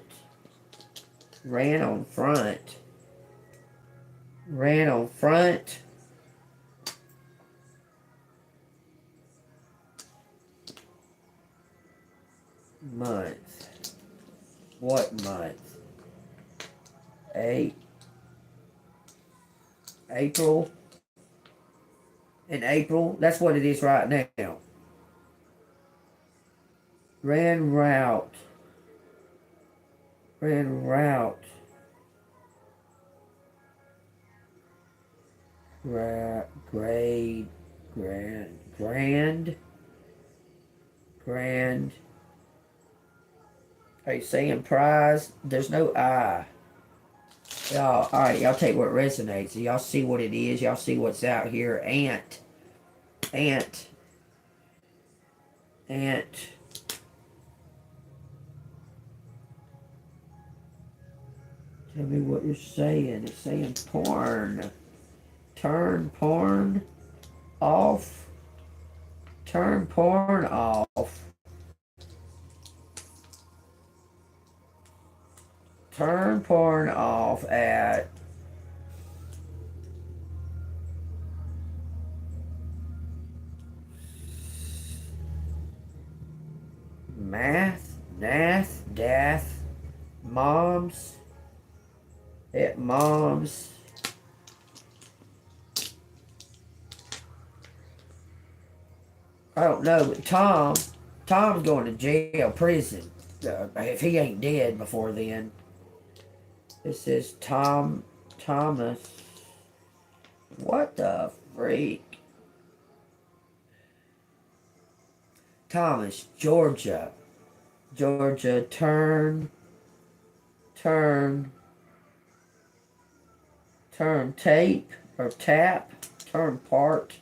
Month. What month? April. In April, that's what it is right now. Ran route. Grand. Are you saying prize? There's no I. Y'all, alright, y'all take what resonates. Y'all see what it is. Y'all see what's out here. Ant. Tell me what you're saying. It's saying porn. Turn porn off. Turn porn off. Turn porn off at moms. At moms. I don't know, but Tom's going to jail, prison. If he ain't dead before then. This is Thomas. What the freak? Thomas, Georgia. Turn tape or tap. Turn part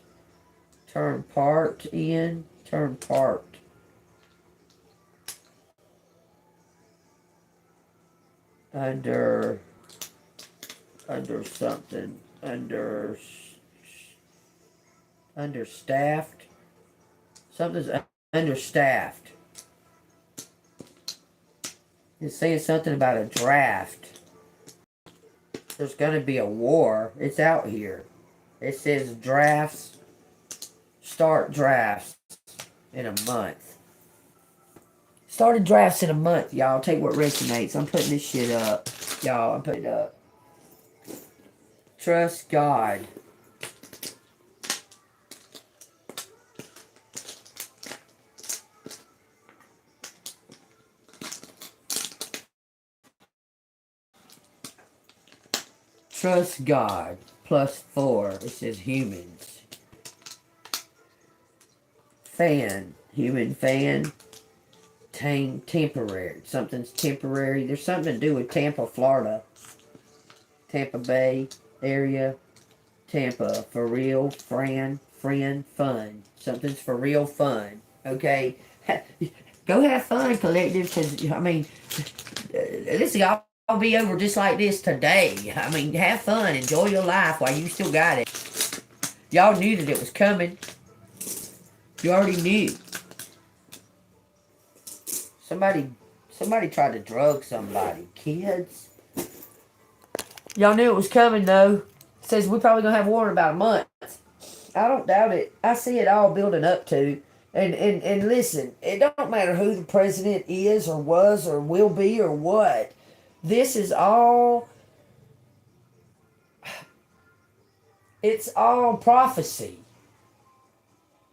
in. Turn part. Under something. Under Understaffed. Something's understaffed. It's saying something about a draft. There's going to be a war. It's out here. It says drafts. Start drafts in a month. Started drafts in a month, y'all. Take what resonates. I'm putting this shit up. Y'all, I'm putting it up. Trust God. Trust God. +4. It says humans. Fan. Human fan. Temporary. Something's temporary. There's something to do with Tampa, Florida. Tampa Bay area. Tampa. For real. Friend. Fun. Something's for real fun. Okay? Go have fun, collective, because, I mean, this is all. I'll be over just like this today. I mean, have fun. Enjoy your life while you still got it. Y'all knew that it was coming. You already knew. Somebody tried to drug somebody. Kids. Y'all knew it was coming, though. It says we're probably going to have war in about a month. I don't doubt it. I see it all building up to. And listen, it don't matter who the president is or was or will be or what. This is all, it's all prophecy.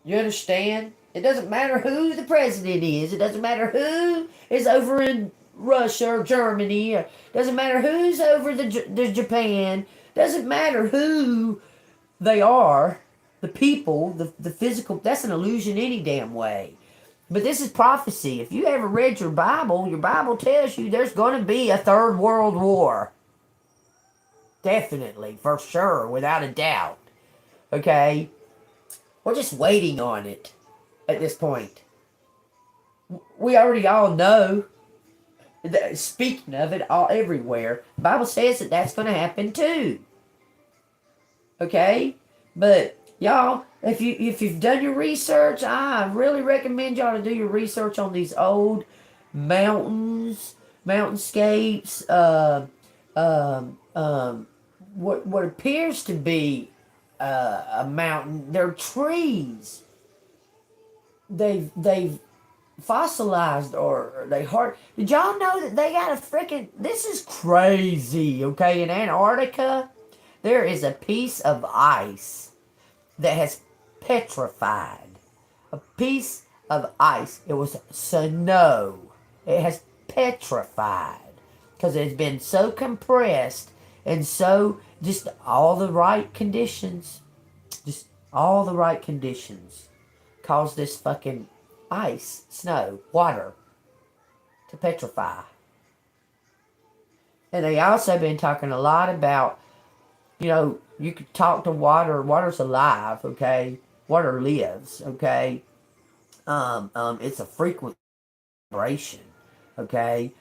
You understand? It doesn't matter who the president is. It doesn't matter who is over in Russia or Germany. It doesn't matter who's over the Japan. It doesn't matter who they are. The people, the physical, that's an illusion any damn way. But this is prophecy. If you ever read your Bible tells you there's going to be a third world war. Definitely, for sure, without a doubt. Okay? We're just waiting on it at this point. We already all know, speaking of it all everywhere, the Bible says that that's going to happen too. Okay? But y'all, if you've done your research, I really recommend y'all to do your research on these old mountains, mountainscapes, what appears to be a mountain. They're trees. They've fossilized or they hard. Did y'all know that they got a freaking? This is crazy. Okay, in Antarctica, there is a piece of ice that has petrified. A piece of ice. It was snow. It has petrified. Because it's been so compressed and so just all the right conditions. Just all the right conditions. Cause this fucking ice, snow, water to petrify. And they also been talking a lot about, you know, you could talk to water. Water's alive, okay? Water lives, okay? It's a frequent vibration, okay?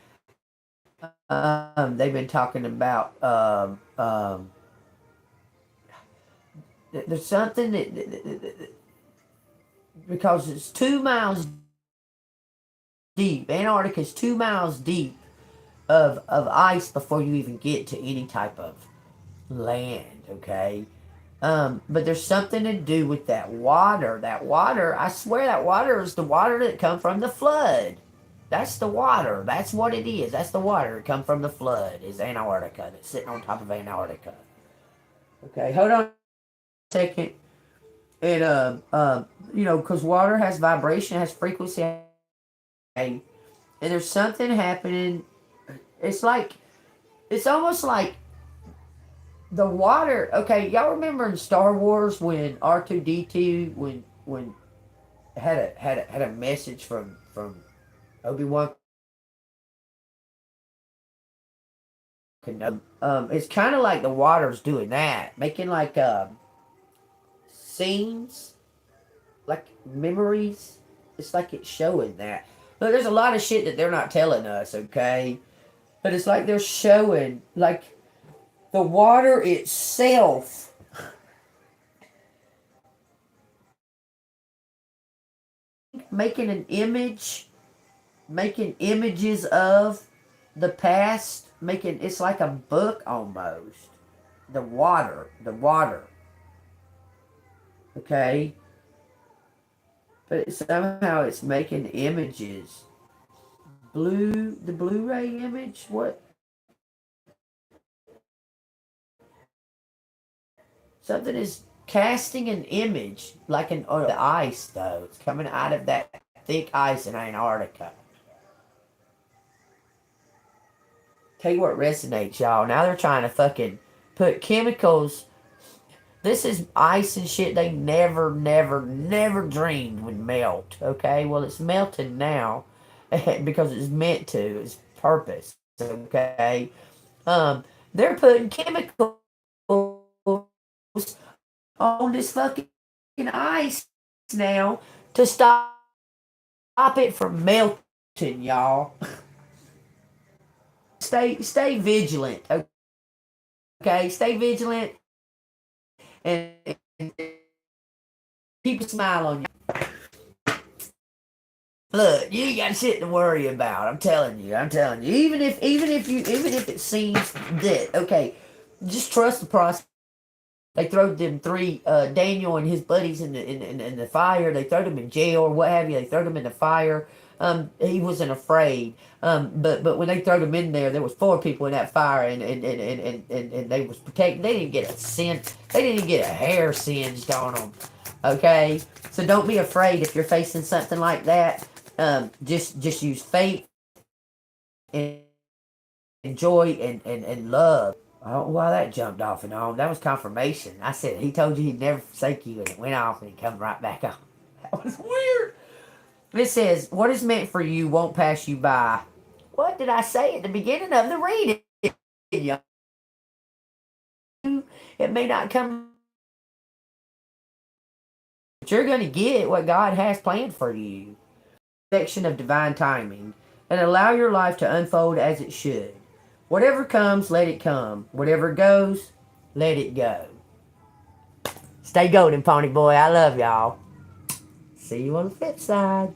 They've been talking about there's something that because it's 2 miles deep. Antarctica is 2 miles deep of ice before you even get to any type of land, okay? But there's something to do with that water. That water, I swear that water is the water that come from the flood. That's the water. That's what it is. That's the water that come from the flood. Is Antarctica. That's sitting on top of Antarctica. Okay, hold on a second. And you know, because water has vibration, has frequency, and there's something happening. It's almost like the water. Okay, y'all remember in Star Wars when R2-D2 when had a message from Obi-Wan. It's kind of like the water's doing that, making like scenes, like memories. It's like it's showing that. Look, there's a lot of shit that they're not telling us, okay? But it's like they're showing, like, the water itself making an image, making images of the past, making, it's like a book almost. The water. Okay? But somehow it's making images. The Blu-ray image? What? Something is casting an image, like the ice, though. It's coming out of that thick ice in Antarctica. Tell you what resonates, y'all. Now they're trying to fucking put chemicals. This is ice and shit they never dreamed would melt. Okay? Well, it's melting now because it's meant to. It's purpose. Okay? They're putting chemicals on this fucking ice now to stop it from melting, y'all. Stay vigilant, okay? Stay vigilant and keep a smile on you. Look, you ain't got shit to worry about. I'm telling you. Even if it seems that, okay, just trust the process. They throw them three, Daniel and his buddies in the fire. They throw them in jail or what have you. They throw them in the fire. He wasn't afraid. But when they throw them in there was 4 people in that fire, and they was protected. They didn't get a scent. They didn't get a hair singed on them. Okay, so don't be afraid if you're facing something like that. Just use faith and joy and love. I don't know why that jumped off and on. That was confirmation. I said, he told you he'd never forsake you, and it went off and it come right back on. That was weird. It says, what is meant for you won't pass you by. What did I say at the beginning of the reading? It may not come, but you're going to get what God has planned for you. Section of divine timing, and allow your life to unfold as it should. Whatever comes, let it come. Whatever goes, let it go. Stay golden, Pony Boy. I love y'all. See you on the flip side.